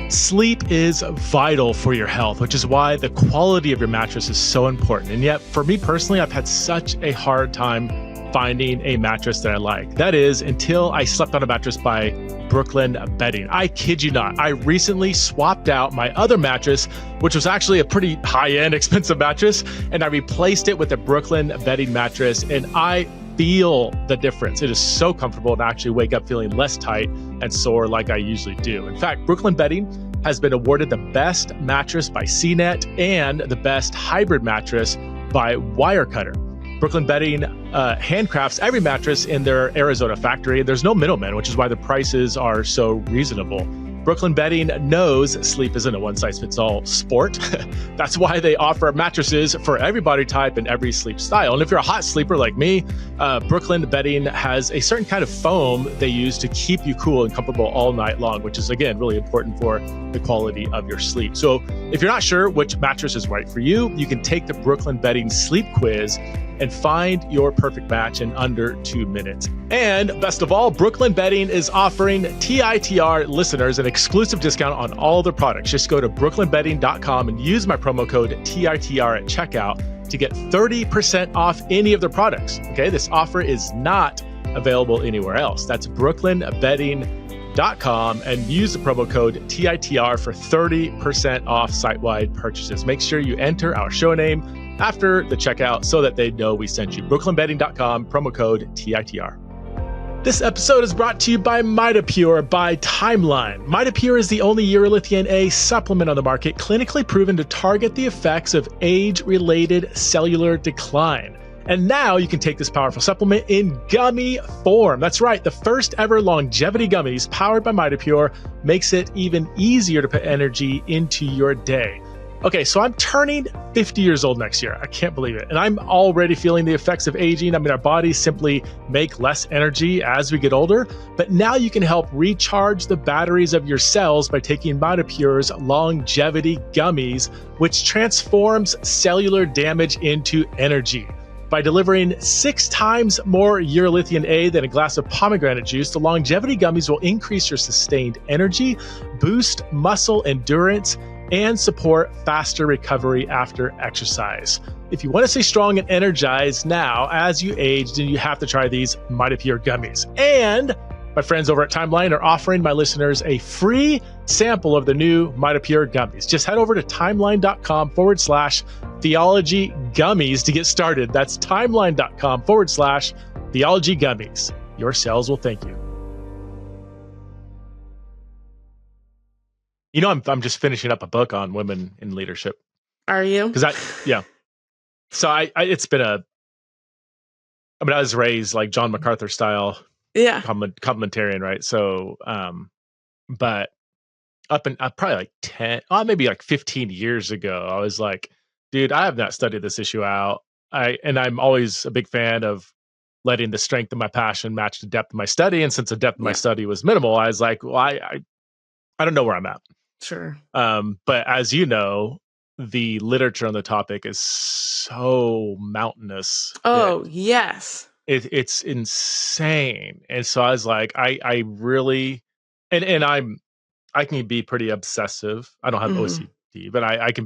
A: Sleep is vital for your health, which is why the quality of your mattress is so important. And yet, for me personally, I've had such a hard time finding a mattress that I like. That is, until I slept on a mattress by Brooklyn Bedding. I kid you not. I recently swapped out my other mattress, which was actually a pretty high-end, expensive mattress, and I replaced it with a Brooklyn Bedding mattress, and I feel the difference. It is so comfortable to actually wake up feeling less tight and sore like I usually do. In fact, Brooklyn Bedding has been awarded the best mattress by CNET and the best hybrid mattress by Wirecutter. Brooklyn Bedding handcrafts every mattress in their Arizona factory. There's no middleman, which is why the prices are so reasonable. Brooklyn Bedding knows sleep isn't a one-size-fits-all sport. That's why they offer mattresses for every body type and every sleep style. And if you're a hot sleeper like me, Brooklyn Bedding has a certain kind of foam they use to keep you cool and comfortable all night long, which is, again, really important for the quality of your sleep. So if you're not sure which mattress is right for you, you can take the Brooklyn Bedding sleep quiz and find your perfect match in under 2 minutes. And best of all, Brooklyn Bedding is offering TITR listeners an exclusive discount on all their products. Just go to brooklynbedding.com and use my promo code TITR at checkout to get 30% off any of their products. Okay, this offer is not available anywhere else. That's brooklynbedding.com and use the promo code TITR for 30% off site-wide purchases. Make sure you enter our show name after the checkout so that they know we sent you. brooklynbedding.com, promo code TITR. This episode is brought to you by MitoPure by Timeline. MitoPure is the only urolithium A supplement on the market clinically proven to target the effects of age-related cellular decline. And now you can take this powerful supplement in gummy form. That's right, the first ever longevity gummies powered by MitoPure makes it even easier to put energy into your day. Okay, so I'm turning 50 years old next year. I can't believe it. And I'm already feeling the effects of aging. I mean, our bodies simply make less energy as we get older. But now you can help recharge the batteries of your cells by taking MitoPure's longevity gummies, which transforms cellular damage into energy. By delivering 6 times more urolithium A than a glass of pomegranate juice, the longevity gummies will increase your sustained energy, boost muscle endurance, and support faster recovery after exercise. If you want to stay strong and energized now as you age, then you have to try these MitoPure gummies. And my friends over at Timeline are offering my listeners a free sample of the new MitoPure gummies. Just head over to timeline.com/theology gummies to get started. That's timeline.com/theology gummies. Your cells will thank you. You know, I'm just finishing up a book on women in leadership.
B: Are you?
A: Yeah. So it's been I was raised like John MacArthur style, complementarian, right? So, but up probably like 10, maybe like 15 years ago, I was like, dude, I have not studied this issue out. I'm always a big fan of letting the strength of my passion match the depth of my study. And since the depth of my study was minimal, I was like, well, I don't know where I'm at.
B: Sure.
A: But as you know, the literature on the topic is so mountainous.
B: Oh, yes.
A: It's insane. And so I was like, I really, and I can be pretty obsessive. I don't have OCD, but I can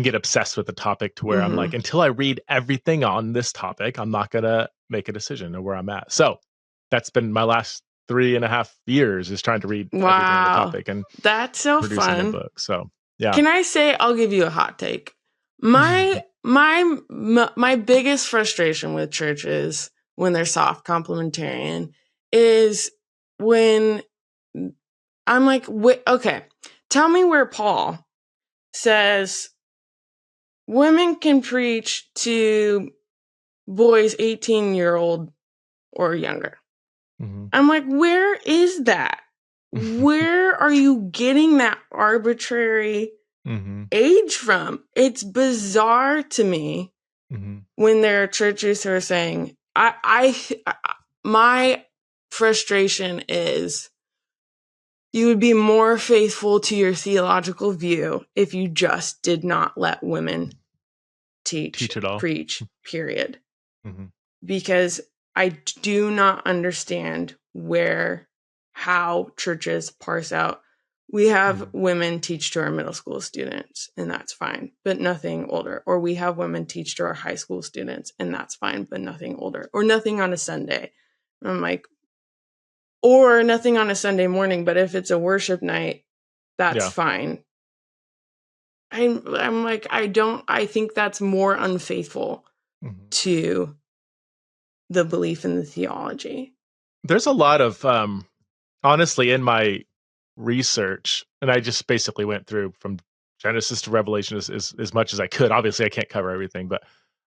A: get obsessed with the topic to where I'm like, until I read everything on this topic, I'm not going to make a decision of where I'm at. So that's been my last 3.5 years is trying to read everything on the topic and
B: that's so
A: producing
B: fun.
A: a book. So yeah.
B: Can I say, I'll give you a hot take. My biggest frustration with churches when they're soft complementarian is when I'm like, okay, tell me where Paul says women can preach to boys 18-year-old or younger. I'm like, where is that? Where are you getting that arbitrary age from? It's bizarre to me when there are churches who are saying, my frustration is You would be more faithful to your theological view if you just did not let women teach
A: it all,
B: preach, period. Mm-hmm. Because I do not understand how churches parse out. We have women teach to our middle school students, and that's fine, but nothing older. Or we have women teach to our high school students, and that's fine, but nothing older. Or nothing on a Sunday. I'm like, or nothing on a Sunday morning, but if it's a worship night, that's fine. I'm like, I think that's more unfaithful to the belief in the theology.
A: There's a lot of, honestly, in my research, and I just basically went through from Genesis to Revelation as much as I could. Obviously, I can't cover everything, but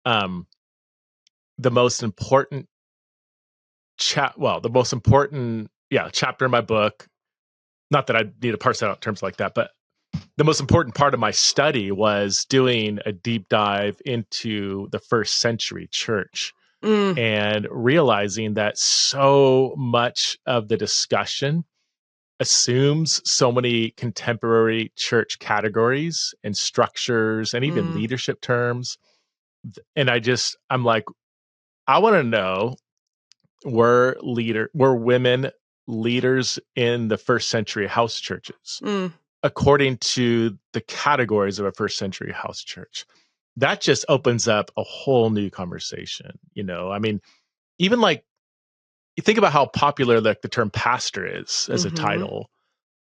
A: the most important chapter in my book, not that I need to parse out terms like that, but the most important part of my study was doing a deep dive into the first century church and realizing that so much of the discussion assumes so many contemporary church categories and structures and even leadership terms. And I'm like, I want to know, were women leaders in the first century house churches according to the categories of a first century house church? That just opens up a whole new conversation. I mean, even like, you think about how popular the term pastor is as a title.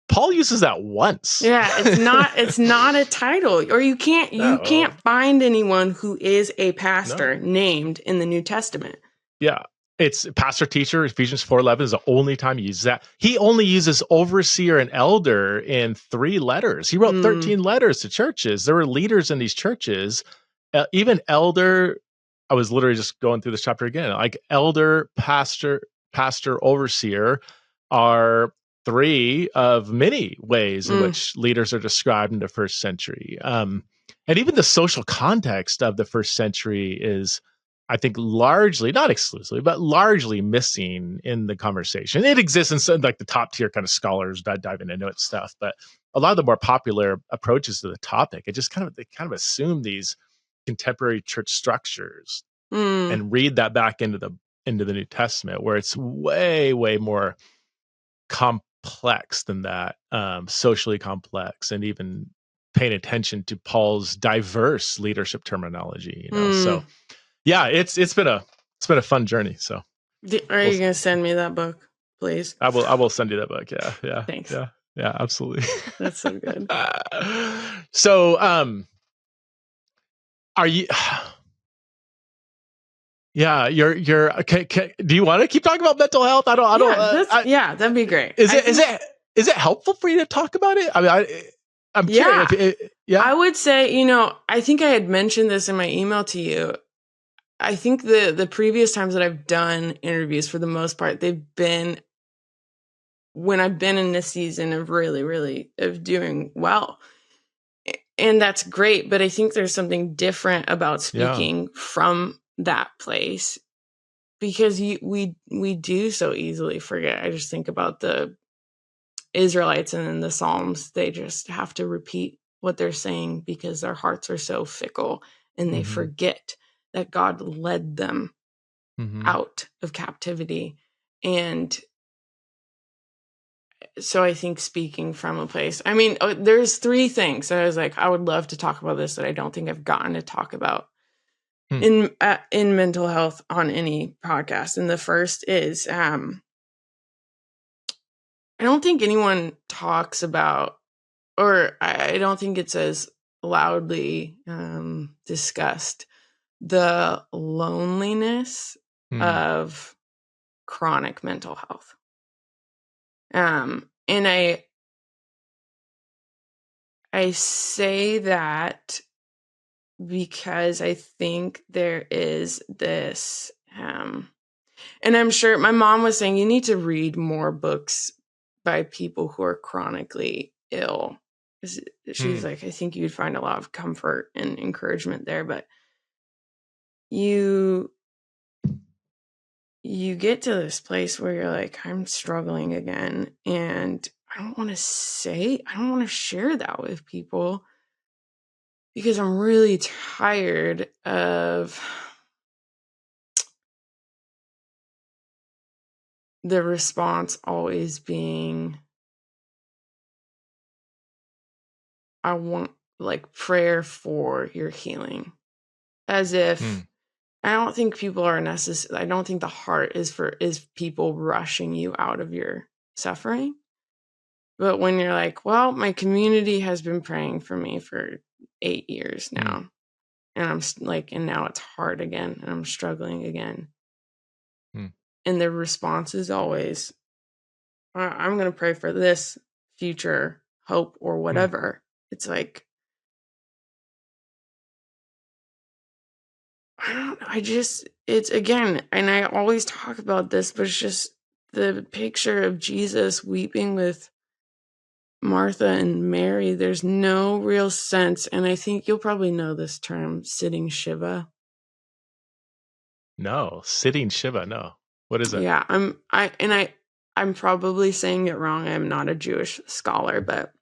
A: Paul uses that once.
B: Yeah, it's not a title, or you can't find anyone who is a pastor named in the New Testament.
A: Yeah. It's pastor teacher. Ephesians 4:11 is the only time he uses that. He only uses overseer and elder in 3 letters. He wrote 13 letters to churches. There were leaders in these churches. Even elder, I was literally just going through this chapter again. Like elder, pastor, overseer are 3 of many ways in which leaders are described in the first century. And even the social context of the first century is, I think, largely, not exclusively, but largely missing in the conversation. It exists in some, like the top tier kind of scholars diving into it stuff, but a lot of the more popular approaches to the topic, they kind of assume these contemporary church structures and read that back into the New Testament, where it's way, way more complex than that, socially complex, and even paying attention to Paul's diverse leadership terminology. So. Yeah, it's been a fun journey. So,
B: are you going to send me that book, please?
A: I will send you that book. Yeah.
B: Thanks.
A: Yeah, absolutely.
B: That's so good.
A: So, are you? Yeah, you're okay. Do you want to keep talking about mental health? I don't.
B: That'd be great.
A: Is it helpful for you to talk about it? I mean, I'm curious.
B: I would say, I think I had mentioned this in my email to you. I think the previous times that I've done interviews, for the most part, they've been when I've been in this season of really, really of doing well. And that's great. But I think there's something different about speaking from that place, because we do so easily forget. I just think about the Israelites and in the Psalms. They just have to repeat what they're saying because their hearts are so fickle, and they forget that God led them out of captivity. And so I think speaking from a place, I mean, there's 3 things that I was like, I would love to talk about this that I don't think I've gotten to talk about in mental health on any podcast. And the first is, I don't think anyone talks about, or I don't think it's as loudly discussed, the loneliness of chronic mental health. And I say that because I think there is this, and I'm sure my mom was saying, you need to read more books by people who are chronically ill. She's like, I think you'd find a lot of comfort and encouragement there, but you get to this place where you're like, I'm struggling again, and I don't want to share that with people because I'm really tired of the response always being, I want like prayer for your healing. As if I don't think people are necessary. I don't think the heart is people rushing you out of your suffering. But when you're like, well, my community has been praying for me for 8 years now. And I'm like, and now it's hard again. And I'm struggling again. And the response is always, I'm going to pray for this future hope or whatever. It's like, I don't know. It's again, and I always talk about this, but it's just the picture of Jesus weeping with Martha and Mary. There's no real sense. And I think you'll probably know this term, sitting Shiva.
A: No, sitting Shiva. No. What is it?
B: Yeah, I'm probably saying it wrong. I'm not a Jewish scholar, but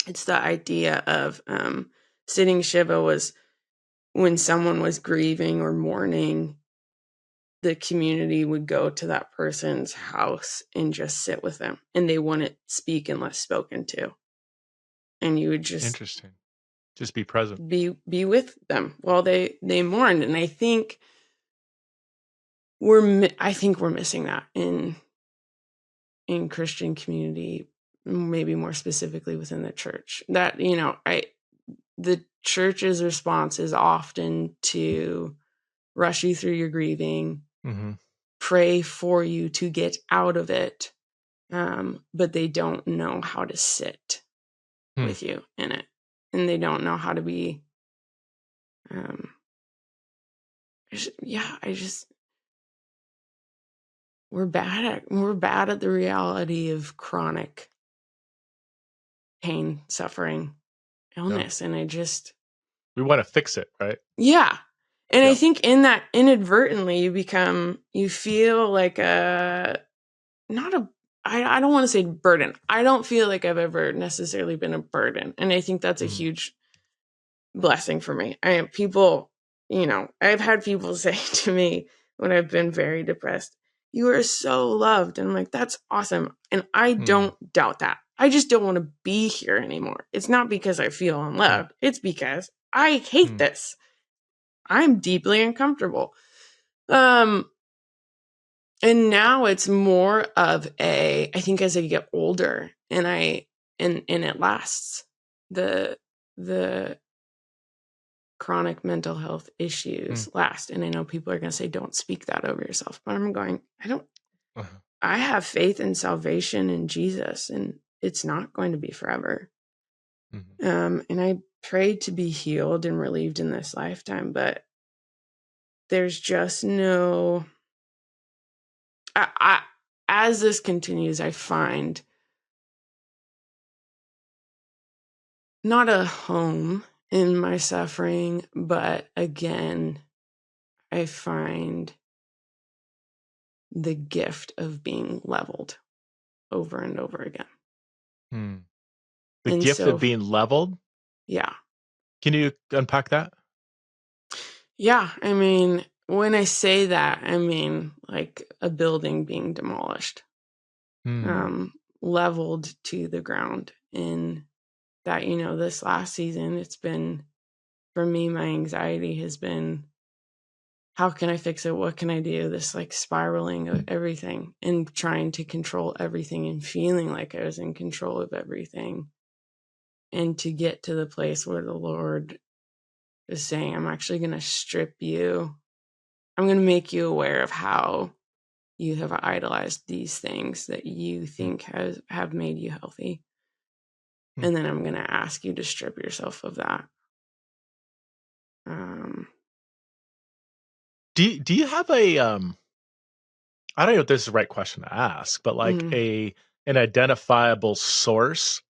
B: it's the idea of sitting Shiva was when someone was grieving or mourning, the community would go to that person's house and just sit with them, and they wouldn't speak unless spoken to. And you would just
A: interesting, just be present,
B: be with them while they mourned. And I think we're missing that in Christian community, maybe more specifically within the church. That the church's response is often to rush you through your grieving, pray for you to get out of it, but they don't know how to sit with you in it, and they don't know how to be. We're bad at the reality of chronic pain, suffering, illness, and
A: we want to fix it, right?
B: Yeah. And I think in that inadvertently you feel like I don't want to say burden. I don't feel like I've ever necessarily been a burden. And I think that's a huge blessing for me. I've had people say to me when I've been very depressed, you are so loved. And I'm like, that's awesome. And I don't doubt that. I just don't want to be here anymore. It's not because I feel unloved. It's because I hate this. I'm deeply uncomfortable. And now it's more of I think as I get older and it lasts, the chronic mental health issues last. And I know people are going to say, don't speak that over yourself, but I'm going, I have faith in salvation in Jesus, and it's not going to be forever. And I prayed to be healed and relieved in this lifetime, but there's just no, as this continues, I find not a home in my suffering, but again, I find the gift of being leveled over and over again.
A: The gift of being leveled?
B: Yeah.
A: Can you unpack that?
B: Yeah. I mean, when I say that, I mean like a building being demolished, leveled to the ground. In that, this last season, it's been, for me, my anxiety has been, how can I fix it? What can I do? This like spiraling of everything and trying to control everything and feeling like I was in control of everything. And to get to the place where the Lord is saying, I'm actually going to strip you. I'm going to make you aware of how you have idolized these things that you think have made you healthy. And then I'm going to ask you to strip yourself of that.
A: Do you have a I don't know if this is the right question to ask, but like an identifiable source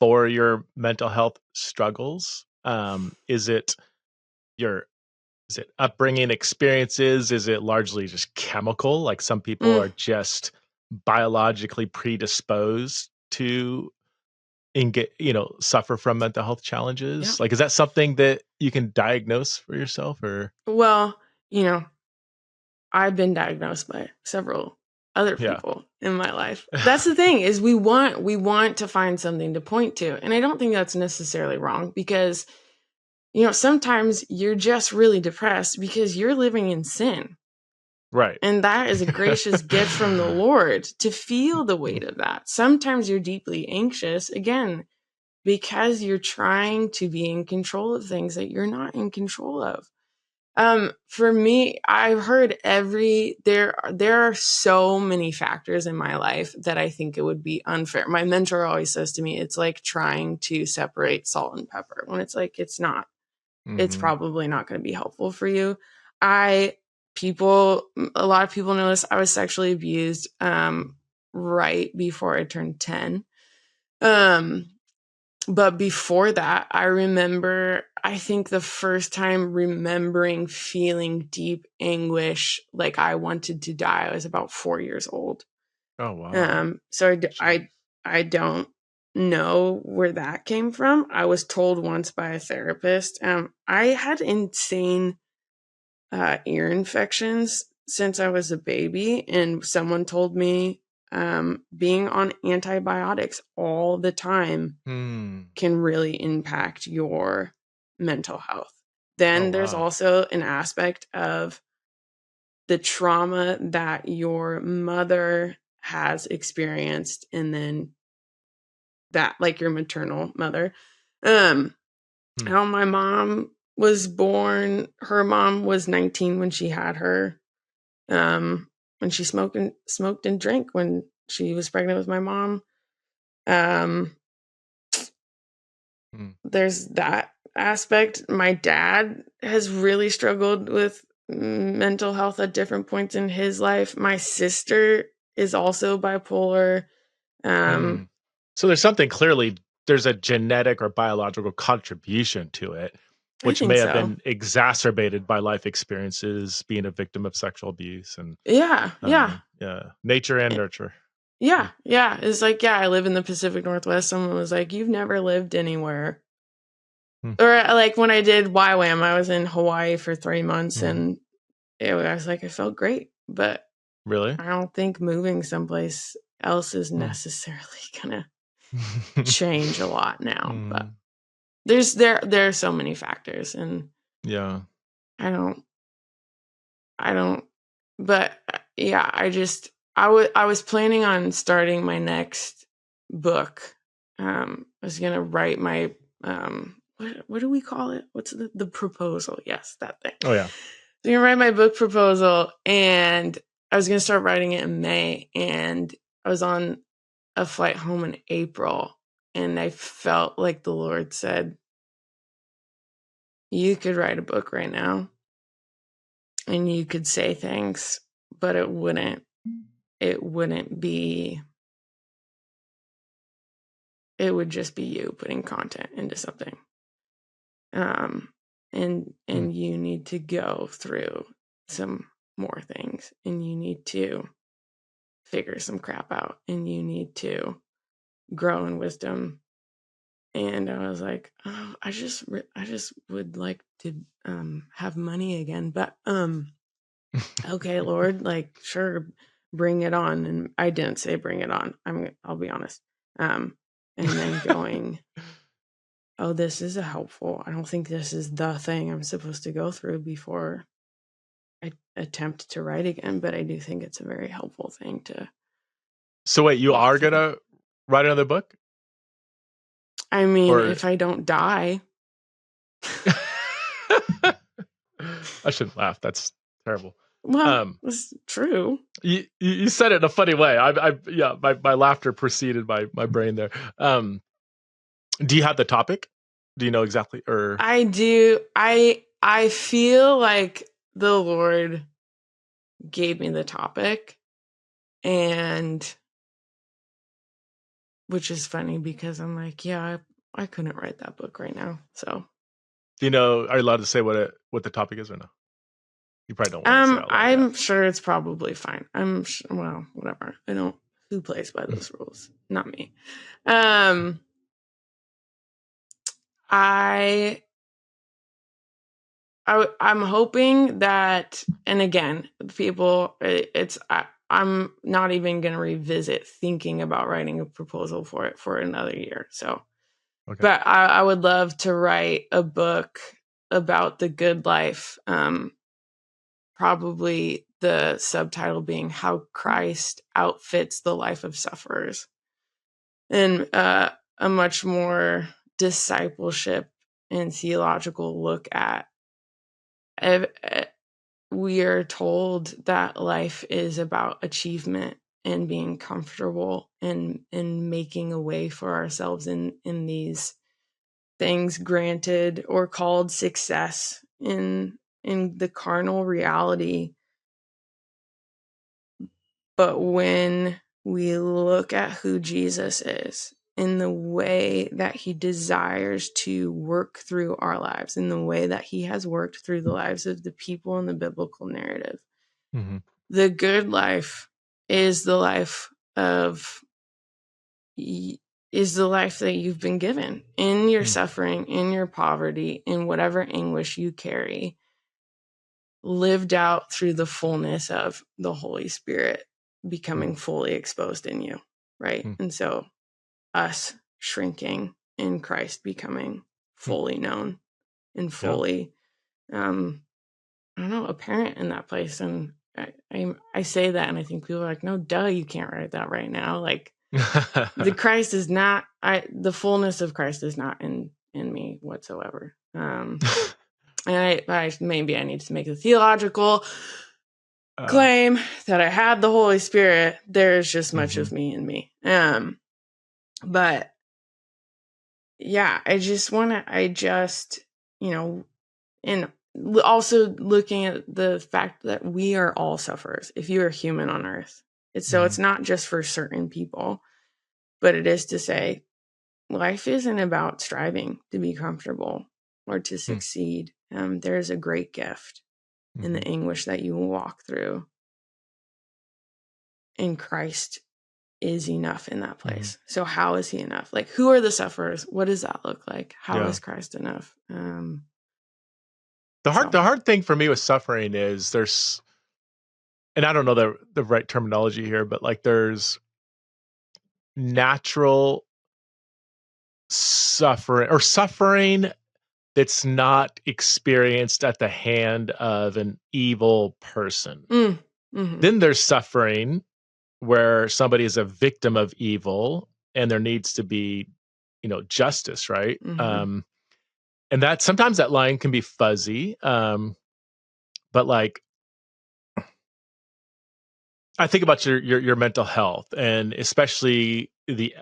A: for your mental health struggles? Is it upbringing experiences? Is it largely just chemical? Like some people are just biologically predisposed to suffer from mental health challenges? Like, is that something that you can diagnose for yourself, or?
B: Well, I've been diagnosed by several other people in my life. That's the thing, is we want to find something to point to. And I don't think that's necessarily wrong, because, sometimes you're just really depressed because you're living in sin.
A: Right.
B: And that is a gracious gift from the Lord to feel the weight of that. Sometimes you're deeply anxious, again, because you're trying to be in control of things that you're not in control of. For me, I've heard there are so many factors in my life that I think it would be unfair. My mentor always says to me, it's like trying to separate salt and pepper, when it's like, it's not. It's probably not going to be helpful for you. A lot of people notice I was sexually abused right before I turned 10. But before that, I remember, I think the first time remembering feeling deep anguish, like I wanted to die, I was about 4 years old.
A: Oh, wow.
B: So I don't know where that came from. I was told once by a therapist. I had insane ear infections since I was a baby, and someone told me being on antibiotics all the time can really impact your mental health. Then there's also an aspect of the trauma that your mother has experienced, and then that, like your maternal mother. How my mom was born, her mom was 19 when she had her. When she smoked and drank when she was pregnant with my mom. There's that aspect. My dad has really struggled with mental health at different points in his life. My sister is also bipolar.
A: So there's something clearly, there's a genetic or biological contribution to it, which may have been exacerbated by life experiences, being a victim of sexual abuse, and nature and nurture.
B: Yeah. It's like, I live in the Pacific Northwest. Someone was like, you've never lived anywhere. Or like when I did YWAM, I was in Hawaii for 3 months, and I was like, I felt great, but
A: really,
B: I don't think moving someplace else is necessarily gonna change a lot now. But there are so many factors, and I don't. But I was planning on starting my next book. I was gonna write my what do we call it? What's the proposal? Yes, that thing.
A: Oh, yeah.
B: So I'm gonna write my book proposal, and I was gonna start writing it in May, and I was on a flight home in April, and I felt like the Lord said, you could write a book right now, and you could say things, but it wouldn't be, it would just be you putting content into something. And you need to go through some more things, and you need to figure some crap out, and you need to grow in wisdom. And I was like, oh, I just would like to have money again, but okay, Lord, like, sure, bring it on. And I didn't say bring it on. I'll be honest. And then going, oh, this is I don't think this is the thing I'm supposed to go through before I attempt to write again, but I do think it's a very helpful thing to.
A: So wait, you are going to write another book?
B: I mean, if I don't die.
A: I shouldn't laugh. That's terrible.
B: Well, it's true.
A: You said it in a funny way. My laughter preceded my brain there. Do you have the topic? Do you know exactly? Or
B: I do. I feel like the Lord gave me the topic, and which is funny because I'm like, I couldn't write that book right now. So,
A: do you know? Are you allowed to say what the topic is or no? You probably don't want to say it out loud.
B: I'm sure it's probably fine. Well, whatever. I don't. who plays by those rules? Not me. I'm hoping that, and again, people, I'm not even going to revisit thinking about writing a proposal for it for another year. So, okay. But I would love to write a book about the good life. Probably the subtitle being How Christ Outfits the Life of Sufferers. And a much more discipleship and theological look at we are told that life is about achievement and being comfortable and making a way for ourselves in these things granted or called success in the carnal reality. But when we look at who Jesus is, in the way that he desires to work through our lives, in the way that he has worked through the lives of the people in the biblical narrative. Mm-hmm. The good life is the life that you've been given in your suffering, in your poverty, in whatever anguish you carry, lived out through the fullness of the Holy Spirit becoming fully exposed in you, right? And so us shrinking in Christ becoming fully known and fully, I don't know, apparent in that place. And I say that, and I think people are like, no, duh, you can't write that right now. Like, the Christ is not, the fullness of Christ is not in me whatsoever. And maybe I need to make a theological claim that I have the Holy Spirit. There's just much of me in me. But yeah, and also looking at the fact that we are all sufferers. If you are human on earth, it's not just for certain people, but it is to say life isn't about striving to be comfortable or to succeed. There's a great gift in the anguish that you will walk through. And Christ is enough in that place. So how is he enough? Like, who are the sufferers? What does that look like? How is Christ enough?
A: The hard thing for me with suffering is and I don't know the right terminology here, but like there's natural suffering that's not experienced at the hand of an evil person. Then there's suffering where somebody is a victim of evil and there needs to be, justice, right? And that sometimes that line can be fuzzy. But like, I think about your mental health, and especially the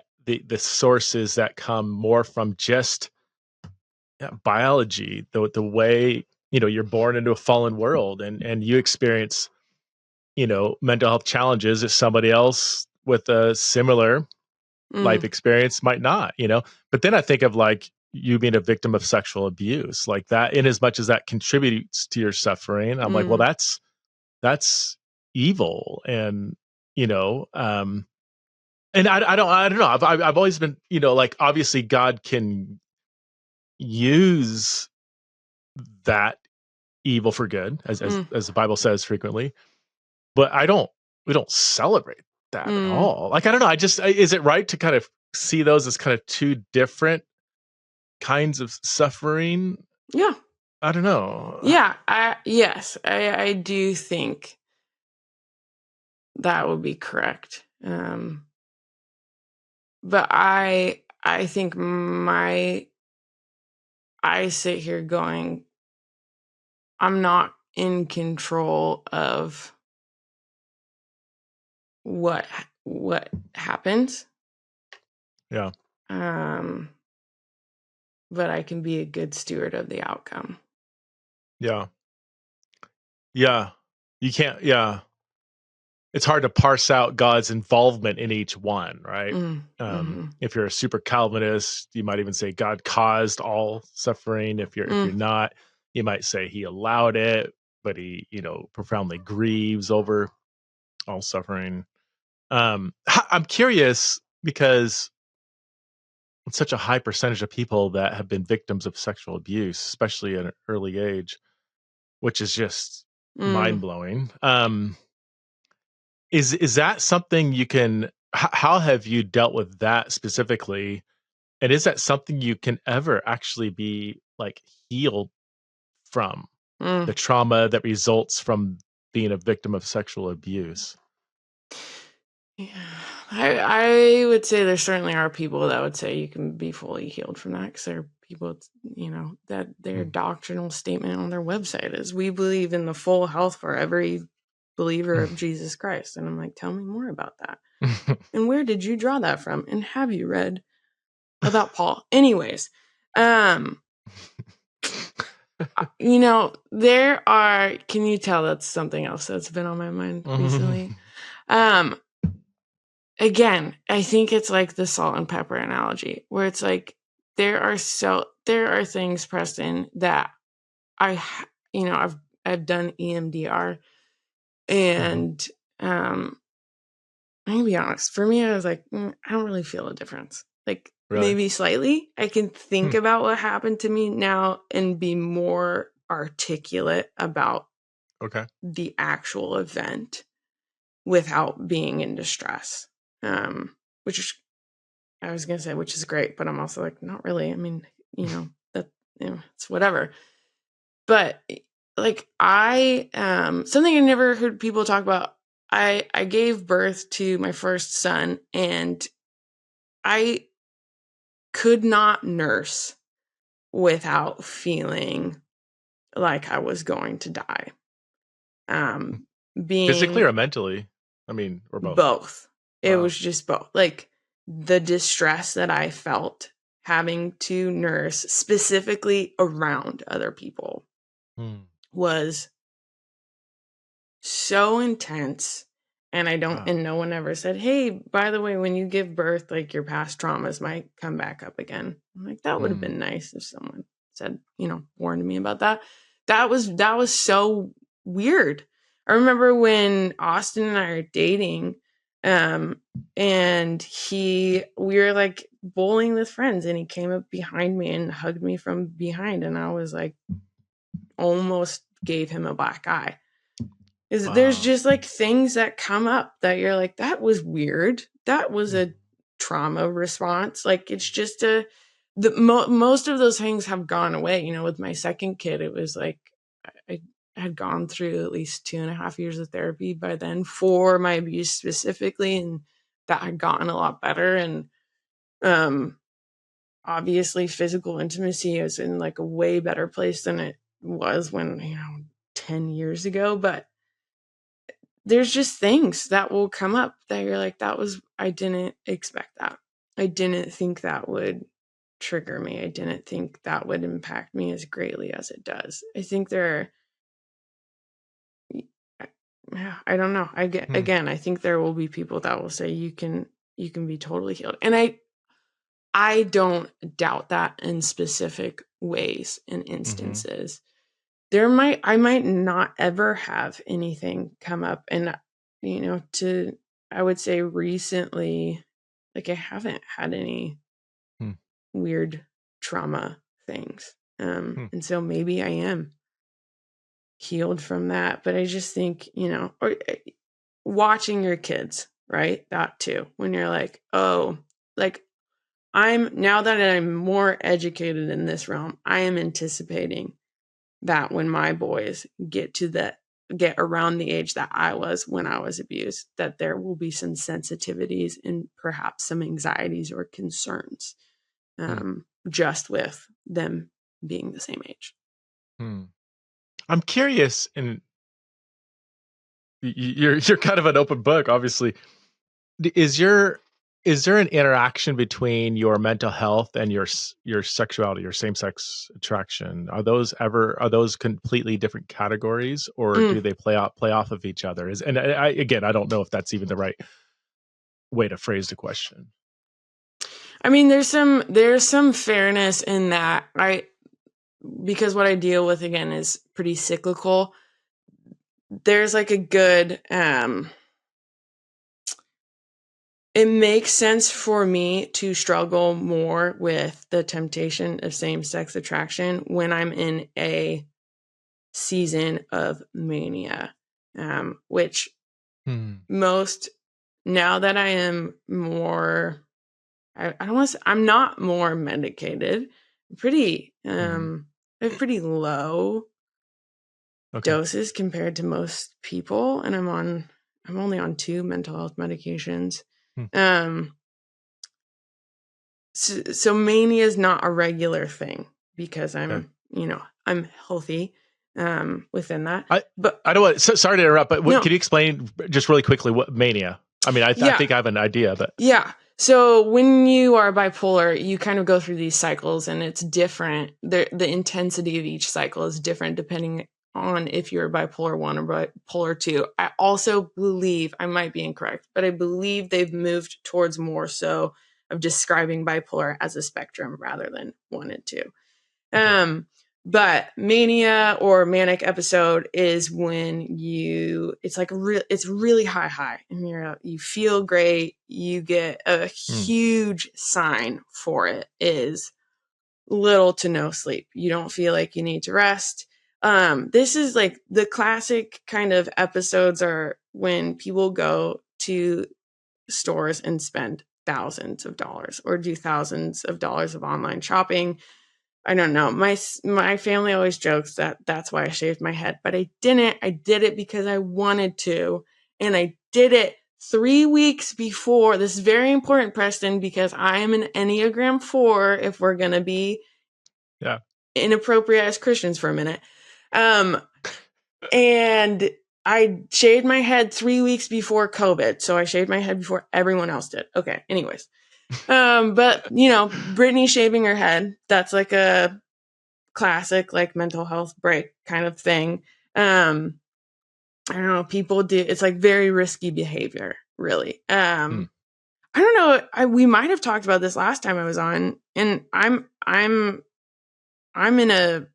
A: sources that come more from just biology, the way you're born into a fallen world, and you experience mental health challenges that somebody else with a similar life experience might not. But then I think of like you being a victim of sexual abuse, like that, in as much as that contributes to your suffering. I'm like, well, that's evil, and and I don't know. I've always been, like, obviously God can use that evil for good, as the Bible says frequently, but we don't celebrate that at all. Like, I don't know. Is it right to kind of see those as kind of two different kinds of suffering?
B: Yeah.
A: I don't know.
B: Yeah. I do think that would be correct. But I think I sit here going, I'm not in control of what happens.
A: Yeah.
B: But I can be a good steward of the outcome.
A: Yeah. Yeah. You can't, yeah. It's hard to parse out God's involvement in each one, right? If you're a super Calvinist, you might even say God caused all suffering. If you're not, you might say he allowed it, but he, profoundly grieves over all suffering. I'm curious because it's such a high percentage of people that have been victims of sexual abuse, especially at an early age, which is just mind blowing. Is that something you can? How have you dealt with that specifically? And is that something you can ever actually be like healed from, the trauma that results from being a victim of sexual abuse?
B: Yeah, I would say there certainly are people that would say you can be fully healed from that, because there are people, that their doctrinal statement on their website is, we believe in the full health for every believer of Jesus Christ. And I'm like, tell me more about that. And where did you draw that from? And have you read about Paul? Anyways, there are, can you tell that's something else that's been on my mind recently? Again, I think it's like the salt and pepper analogy, where it's like, there are things, Preston, that I've done EMDR, and I'm gonna be honest, for me, I was like, I don't really feel a difference. Like, really? Maybe slightly. I can think about what happened to me now and be more articulate about the actual event without being in distress. Which is, I was going to say, which is great, but I'm also like, not really. I mean, it's whatever. But like, something I never heard people talk about, I gave birth to my first son, and I could not nurse without feeling like I was going to die.
A: Physically or mentally? I mean, or both?
B: Both. It was just both. Like, the distress that I felt having to nurse specifically around other people was so intense. And and no one ever said, hey, by the way, when you give birth, like, your past traumas might come back up again. I'm like, that would have been nice if someone said, warned me about that. That was so weird. I remember when Austin and I are dating, and we were like bowling with friends, and he came up behind me and hugged me from behind, and I was like, almost gave him a black eye. There's just like things that come up that you're like, that was weird. That was a trauma response. Like, it's just most of those things have gone away. With my second kid, it was like, I had gone through at least 2.5 years of therapy by then for my abuse specifically, and that had gotten a lot better. And obviously physical intimacy is in like a way better place than it was when 10 years ago. But there's just things that will come up that you're like, I didn't expect that. I didn't think that would trigger me. I didn't think that would impact me as greatly as it does. I think I don't know. Again, I think there will be people that will say you can be totally healed. And I don't doubt that in specific ways and instances. I might not ever have anything come up. And, I would say recently, like, I haven't had any weird trauma things. And so maybe I am healed from that. But I just think, or watching your kids, right? That too, when you're like, oh, like, now that I'm more educated in this realm, I am anticipating that when my boys get around the age that I was when I was abused, that there will be some sensitivities and perhaps some anxieties or concerns, just with them being the same age.
A: I'm curious, and you're kind of an open book, obviously. Is there an interaction between your mental health and your sexuality, your same-sex attraction? Are those completely different categories, or do they play off of each other? I don't know if that's even the right way to phrase the question.
B: I mean, there's some fairness in that, right? Because what I deal with, again, is pretty cyclical. There's like a good it makes sense for me to struggle more with the temptation of same-sex attraction when I'm in a season of mania, which most, now that I am more, I don't want to say, I'm not more medicated, pretty, I have pretty low doses compared to most people, and I'm only on 2 mental health medications. So mania is not a regular thing because I'm healthy within that. But
A: I don't want. Sorry to interrupt, but can you explain just really quickly what mania? I mean, I think I have an idea, but
B: So when you are bipolar, you kind of go through these cycles, and it's different. The intensity of each cycle is different depending on if you're bipolar 1 or bipolar 2. I also believe, I might be incorrect, but I believe they've moved towards more so of describing bipolar as a spectrum rather than 1 and 2. But mania or manic episode is when it's like it's really high, and you feel great. You get a huge sign for it is little to no sleep. You don't feel like you need to rest. This is like the classic kind of episodes are when people go to stores and spend thousands of dollars or do thousands of dollars of online shopping. I don't know. My family always jokes that that's why I shaved my head, but I didn't. I did it because I wanted to, and I did it 3 weeks before. This is very important, Preston, because I am an Enneagram 4. If we're gonna be inappropriate as Christians for a minute, and I shaved my head 3 weeks before COVID, so I shaved my head before everyone else did. Okay. Anyways, but Brittany shaving her head, that's like a classic, like mental health break kind of thing. I don't know. People do. It's like very risky behavior, really. I don't know. We might have talked about this last time I was on, and I'm in a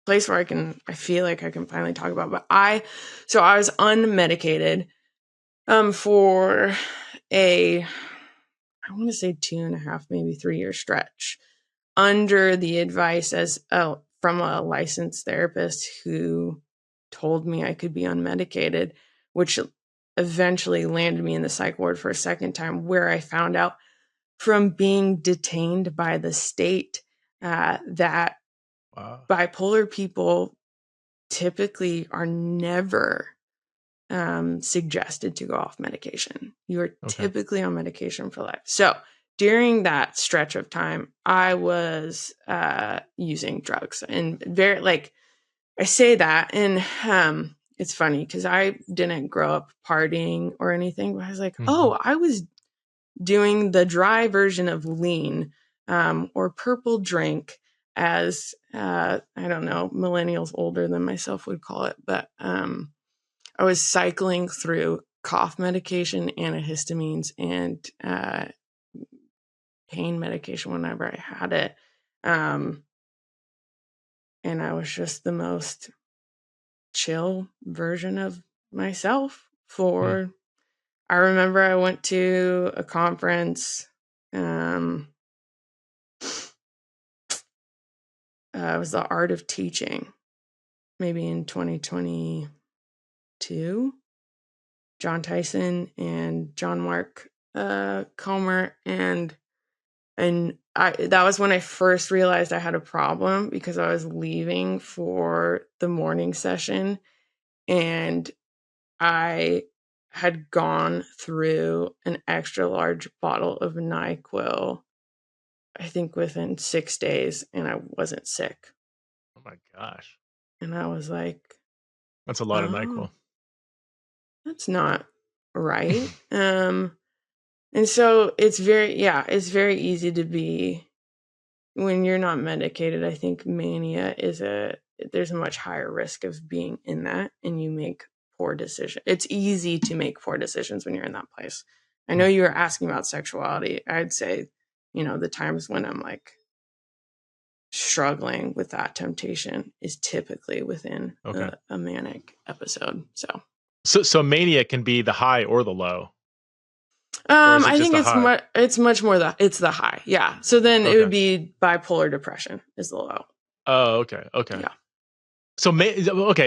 B: place where I feel like I can finally talk about. But I was unmedicated, for I want to say 2.5, maybe 3 year stretch, under the advice from a licensed therapist who told me I could be unmedicated, which eventually landed me in the psych ward for a second time, where I found out from being detained by the state that bipolar people typically are never suggested to go off medication. You are typically on medication for life. So during that stretch of time, I was using drugs, and I say that, and it's funny because I didn't grow up partying or anything, but I was like, I was doing the dry version of lean, or purple drink, as I don't know, millennials older than myself would call it, but I was cycling through cough medication, antihistamines, and pain medication whenever I had it. And I was just the most chill version of myself I remember I went to a conference. It was the Art of Teaching, maybe in 2022. John Tyson and John Mark Comer, and that was when I first realized I had a problem, because I was leaving for the morning session, and I had gone through an extra large bottle of NyQuil, I think within 6 days, and I wasn't sick.
A: Oh my gosh.
B: And I was like,
A: that's a lot of NyQuil.
B: That's not right. And so it's very easy to be, when you're not medicated. I think mania there's a much higher risk of being in that, and you make poor decisions. It's easy to make poor decisions when you're in that place. I know you were asking about sexuality. I'd say, the times when I'm like struggling with that temptation is typically within a manic episode. So
A: mania can be the high or the low.
B: I think it's much more it's the high. Yeah. So then it would be bipolar depression is the low.
A: Oh, okay. Yeah. So,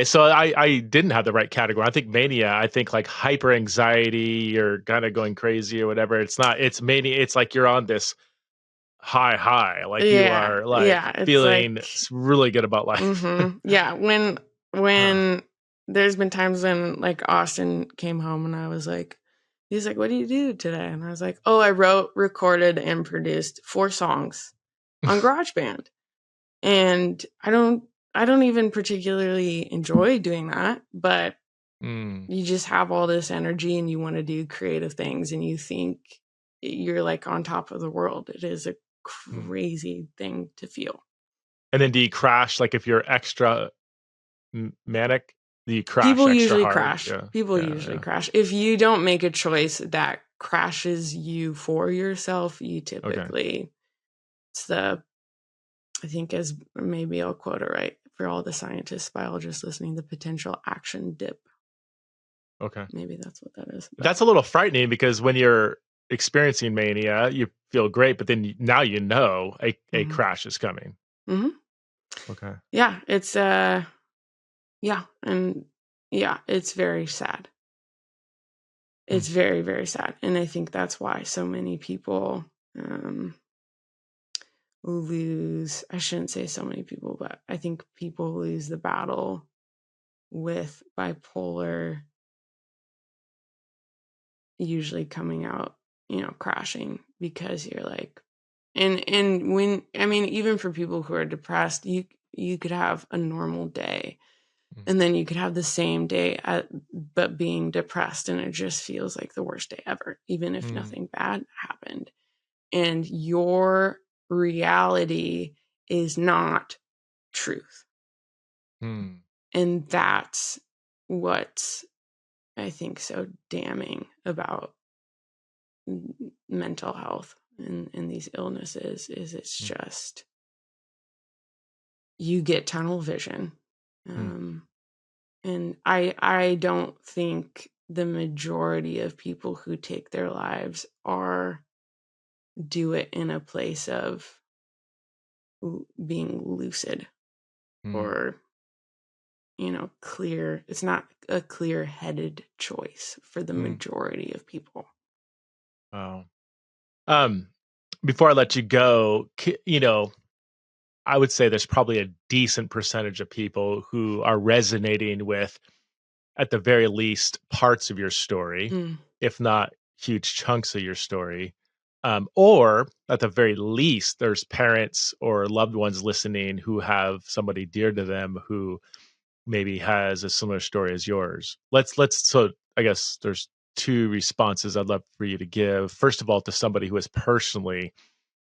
A: so I didn't have the right category. I think mania, I think like hyper anxiety or kind of going crazy or whatever. It's not, it's mania. It's like you're on this high, like you are like feeling really good about life.
B: Mm-hmm. Yeah. When there's been times when like Austin came home and I was like, he's like, what do you do today? And I was like, oh, I wrote, recorded, and produced 4 songs on GarageBand. And I don't even particularly enjoy doing that, but you just have all this energy and you want to do creative things and you think you're like on top of the world. It is a crazy thing to feel.
A: And then do you crash? Like if you're extra manic, do you crash?
B: People
A: extra
B: usually
A: hard?
B: crash. Yeah. People usually crash. If you don't make a choice that crashes you for yourself, you typically, it's I think as maybe I'll quote it right for all the scientists, biologists listening, the potential action dip.
A: Okay.
B: Maybe that's what that is.
A: That's a little frightening because when you're experiencing mania, you feel great, but then now you know a crash is coming.
B: Mm-hmm.
A: Okay.
B: Yeah, it's it's very sad. It's very, very sad. And I think that's why so many people lose, I shouldn't say so many people, but I think people lose the battle with bipolar usually coming out, crashing because you're like, and when, I mean, even for people who are depressed, you could have a normal day and then you could have the same day but being depressed and it just feels like the worst day ever, even if nothing bad happened. And your reality is not truth. And that's what's, I think, so damning about mental health and these illnesses is it's just you get tunnel vision. And I don't think the majority of people who take their lives do it in a place of being lucid or clear. It's not a clear-headed choice for the majority of people.
A: Wow. Before I let you go, I would say there's probably a decent percentage of people who are resonating with, at the very least, parts of your story, if not huge chunks of your story. Or at the very least, there's parents or loved ones listening who have somebody dear to them who maybe has a similar story as yours. So I guess there's 2 responses I'd love for you to give. First of all, to somebody who is personally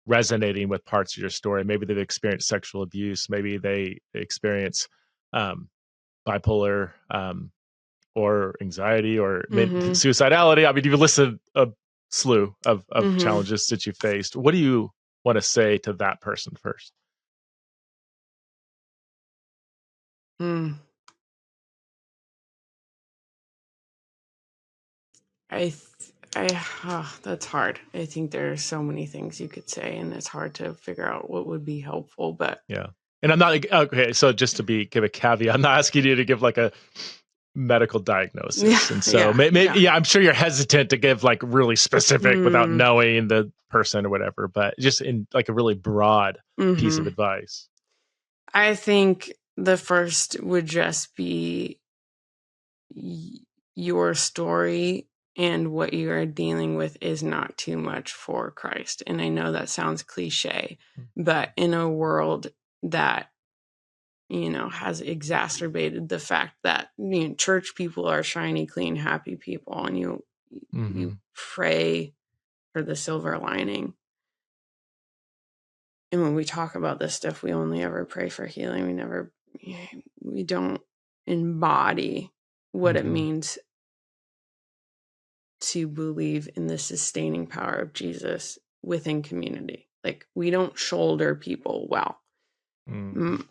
A: resonating with parts of your story. Maybe they've experienced sexual abuse. Maybe they experience bipolar or anxiety or suicidality. I mean, you've listed a slew of challenges that you faced. What do you want to say to that person first?
B: That's hard. I think there are so many things you could say, and it's hard to figure out what would be helpful. But
A: yeah, and I'm not okay. So just to give a caveat, I'm not asking you to give like a medical diagnosis, and so maybe I'm sure you're hesitant to give like really specific without knowing the person or whatever. But just in like a really broad piece of advice,
B: I think the first would just be your story and what you are dealing with is not too much for Christ. And I know that sounds cliche, but in a world that, has exacerbated the fact that church people are shiny, clean, happy people, and you pray for the silver lining. And when we talk about this stuff, we only ever pray for healing. We don't embody what it means to believe in the sustaining power of Jesus within community. Like, we don't shoulder people well.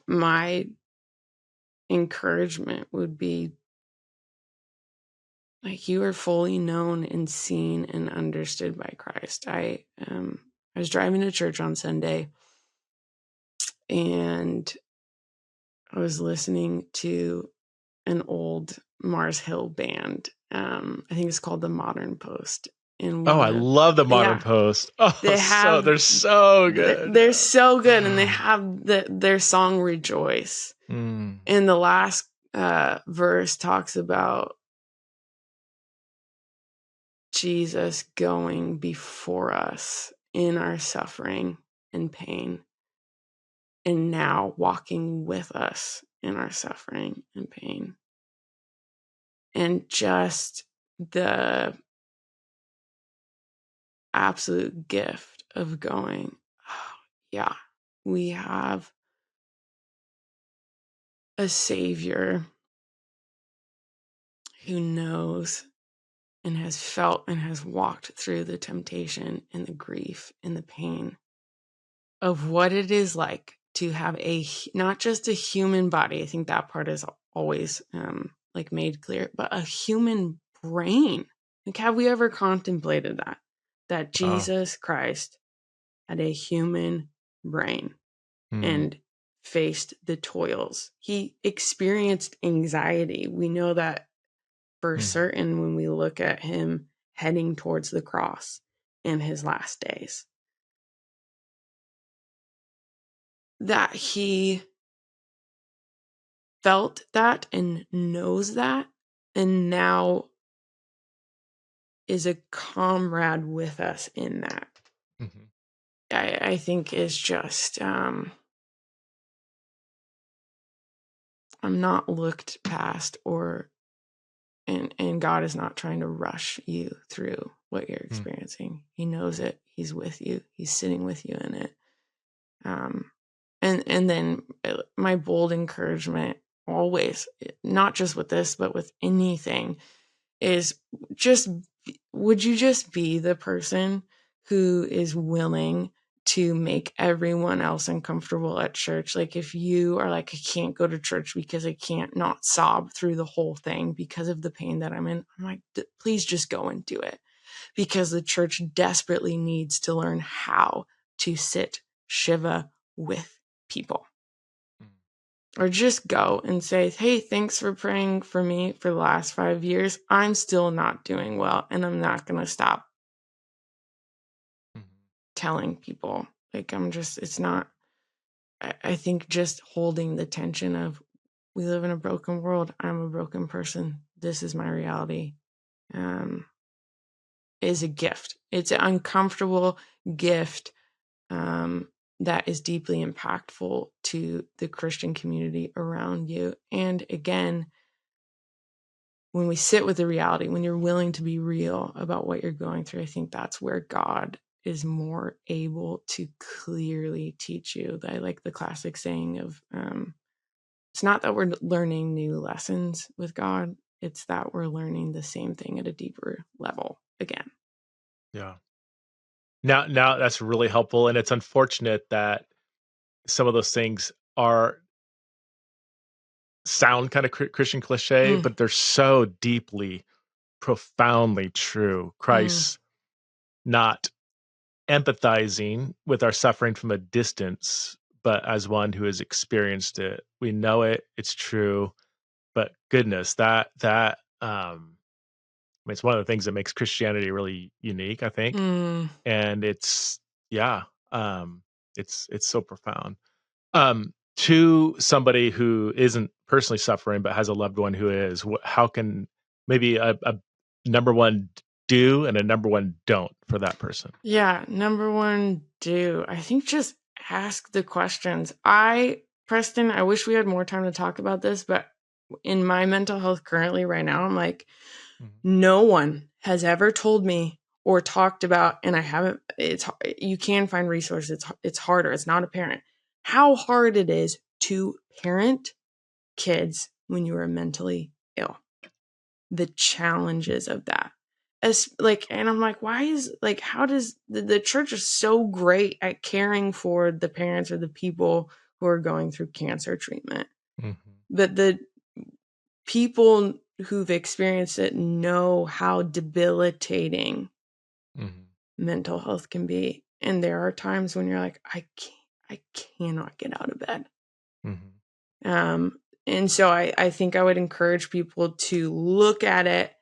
B: My encouragement would be like you are fully known and seen and understood by Christ. I was driving to church on Sunday, and I was listening to an old Mars Hill band. I think it's called the Modern Post.
A: I love the Modern Post. Oh, they're so good.
B: They're so good, and they have their song "Rejoice." And the last verse talks about Jesus going before us in our suffering and pain, and now walking with us in our suffering and pain. And just the absolute gift of going, oh, yeah, we have a Savior who knows and has felt and has walked through the temptation and the grief and the pain of what it is like to have not just a human body. I think that part is always like made clear, but a human brain. Like, have we ever contemplated that Jesus Christ had a human brain and faced the toils? He experienced anxiety. We know that for certain when we look at him heading towards the cross in his last days. That he felt that and knows that, and now is a comrade with us in that. I think is just I'm not looked past, and God is not trying to rush you through what you're experiencing. He knows it. He's with you. He's sitting with you in it. And then my bold encouragement always, not just with this, but with anything, is just, would you just be the person who is willing to make everyone else uncomfortable at church? Like, if you are like, I can't go to church because I can't not sob through the whole thing because of the pain that I'm in, I'm like, please just go and do it, because the church desperately needs to learn how to sit Shiva with people. Or just go and say, hey, thanks for praying for me for the last 5 years. I'm still not doing well, and I'm not going to stop telling people. Like, it's not, I think just holding the tension of, we live in a broken world. I'm a broken person. This is my reality. Is a gift. It's an uncomfortable gift that is deeply impactful to the Christian community around you. And again, when we sit with the reality, when you're willing to be real about what you're going through, I think that's where God is more able to clearly teach you. I like the classic saying of, it's not that we're learning new lessons with God, it's that we're learning the same thing at a deeper level again.
A: Yeah. Now that's really helpful. And it's unfortunate that some of those things sound kind of Christian cliche, but they're so deeply, profoundly true. Christ not empathizing with our suffering from a distance, but as one who has experienced it. We know it, it's true, but goodness, that I mean, it's one of the things that makes Christianity really unique, I think. And it's it's so profound. To somebody who isn't personally suffering but has a loved one who is, how can maybe a number one do and a number one don't for that person?
B: Yeah, number one do. I think just ask the questions. Preston, I wish we had more time to talk about this, but in my mental health currently right now, I'm like, no one has ever told me or talked about, and I haven't, you can find resources. It's harder. It's not apparent how hard it is to parent kids when you are mentally ill. The challenges of that. And I'm like, why is, like, how does the church is so great at caring for the parents or the people who are going through cancer treatment, but the people who've experienced it know how debilitating mental health can be. And there are times when you're like, I cannot get out of bed. And so I think I would encourage people to look at it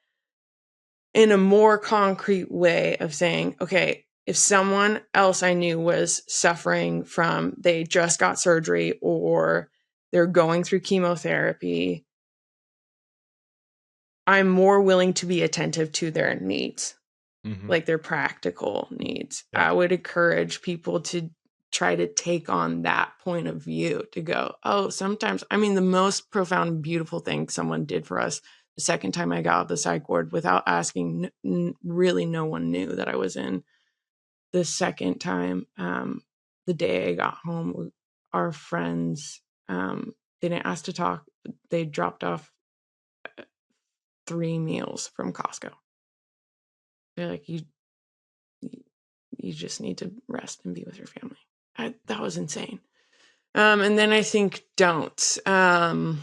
B: in a more concrete way of saying, okay, if someone else I knew was suffering from, they just got surgery or they're going through chemotherapy, I'm more willing to be attentive to their needs, like their practical needs. Yeah. I would encourage people to try to take on that point of view, to go, oh, sometimes, I mean, the most profound, beautiful thing someone did for us the second time I got out of the psych ward without asking, really no one knew that I was in. The second time, the day I got home, our friends, they didn't ask to talk. They dropped off 3 meals from Costco. They're like, you just need to rest and be with your family. That was insane. And then I think don't. I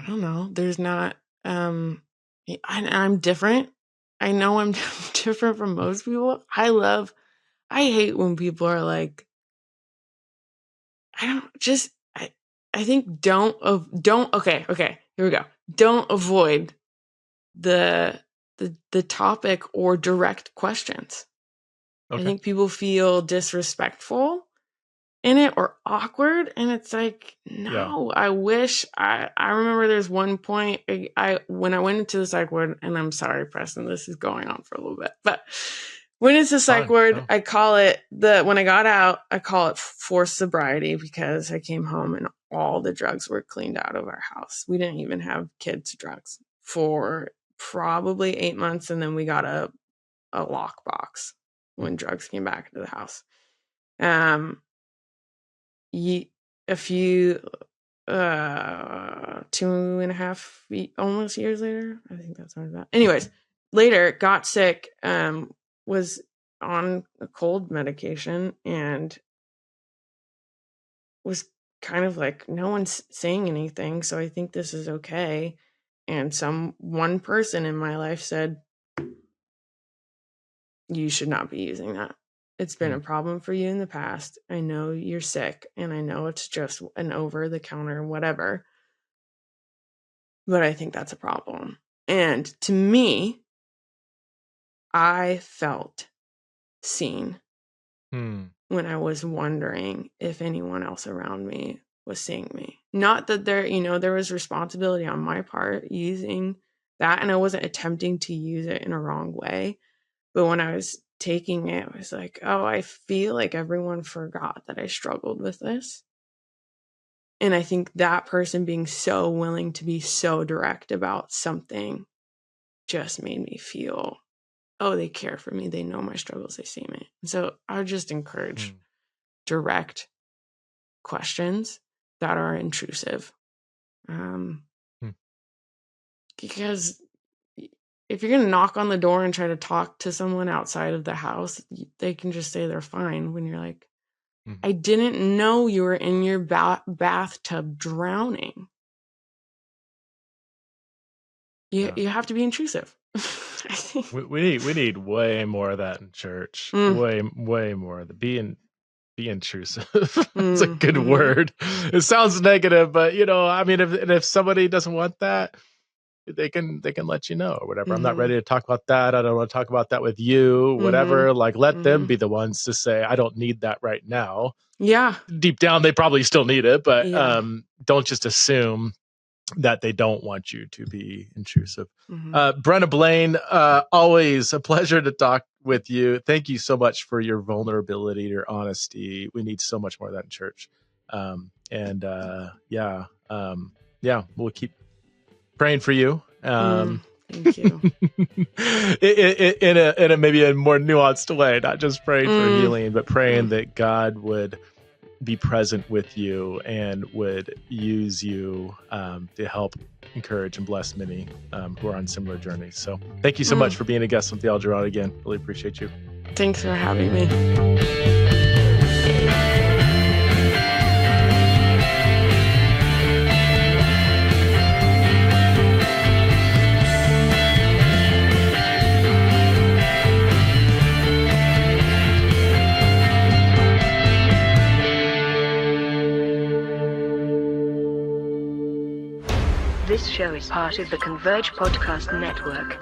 B: don't know. There's not. I'm different. I know I'm different from most people. I hate when people are like, I think don't. Okay, here we go. Don't avoid the topic or direct questions. Okay. I think people feel disrespectful in it or awkward, and it's like, no. Yeah. I wish I remember there's one point when I went into the psych ward, and I'm sorry, Preston, this is going on for a little bit, but when it's a psych ward, no. I call it when I got out, I call it forced sobriety, because I came home and all the drugs were cleaned out of our house. We didn't even have kids' drugs for probably 8 months, and then we got a lockbox when drugs came back into the house. A few 2.5 almost years later, I think that's what it's about. Anyways, later got sick, was on a cold medication, and was kind of like, no one's saying anything, so I think this is okay. And one person in my life said, you should not be using that. It's been a problem for you in the past. I know you're sick, and I know it's just an over-the-counter whatever, but I think that's a problem. And to me, I felt seen when I was wondering if anyone else around me was seeing me. Not that there was responsibility on my part using that, and I wasn't attempting to use it in a wrong way. But when I was taking it, I was like, oh, I feel like everyone forgot that I struggled with this. And I think that person being so willing to be so direct about something just made me feel, oh, they care for me. They know my struggles. They see me. And so I would just encourage direct questions that are intrusive. Because if you're going to knock on the door and try to talk to someone outside of the house, they can just say they're fine when you're like, I didn't know you were in your bathtub drowning. You have to be intrusive.
A: we need way more of that in church. Way more of the be intrusive. It's a good word. It sounds negative, but I mean, if somebody doesn't want that, they can let you know or whatever. I'm not ready to talk about that. I don't want to talk about that with you, whatever. Like, let them be the ones to say, I don't need that right now.
B: Yeah.
A: Deep down, they probably still need it, but don't just assume that they don't want you to be intrusive. Brenna Blain, always a pleasure to talk with you. Thank you so much for your vulnerability, your honesty. We need so much more of that in church. We'll keep praying for you.
B: Thank you.
A: in a maybe a more nuanced way, not just praying for healing, but praying that God would be present with you and would use you to help encourage and bless many who are on similar journeys. So thank you so much for being a guest on Theology again. Really appreciate you.
B: Thanks for having me.
C: This show is part of the Converge Podcast Network.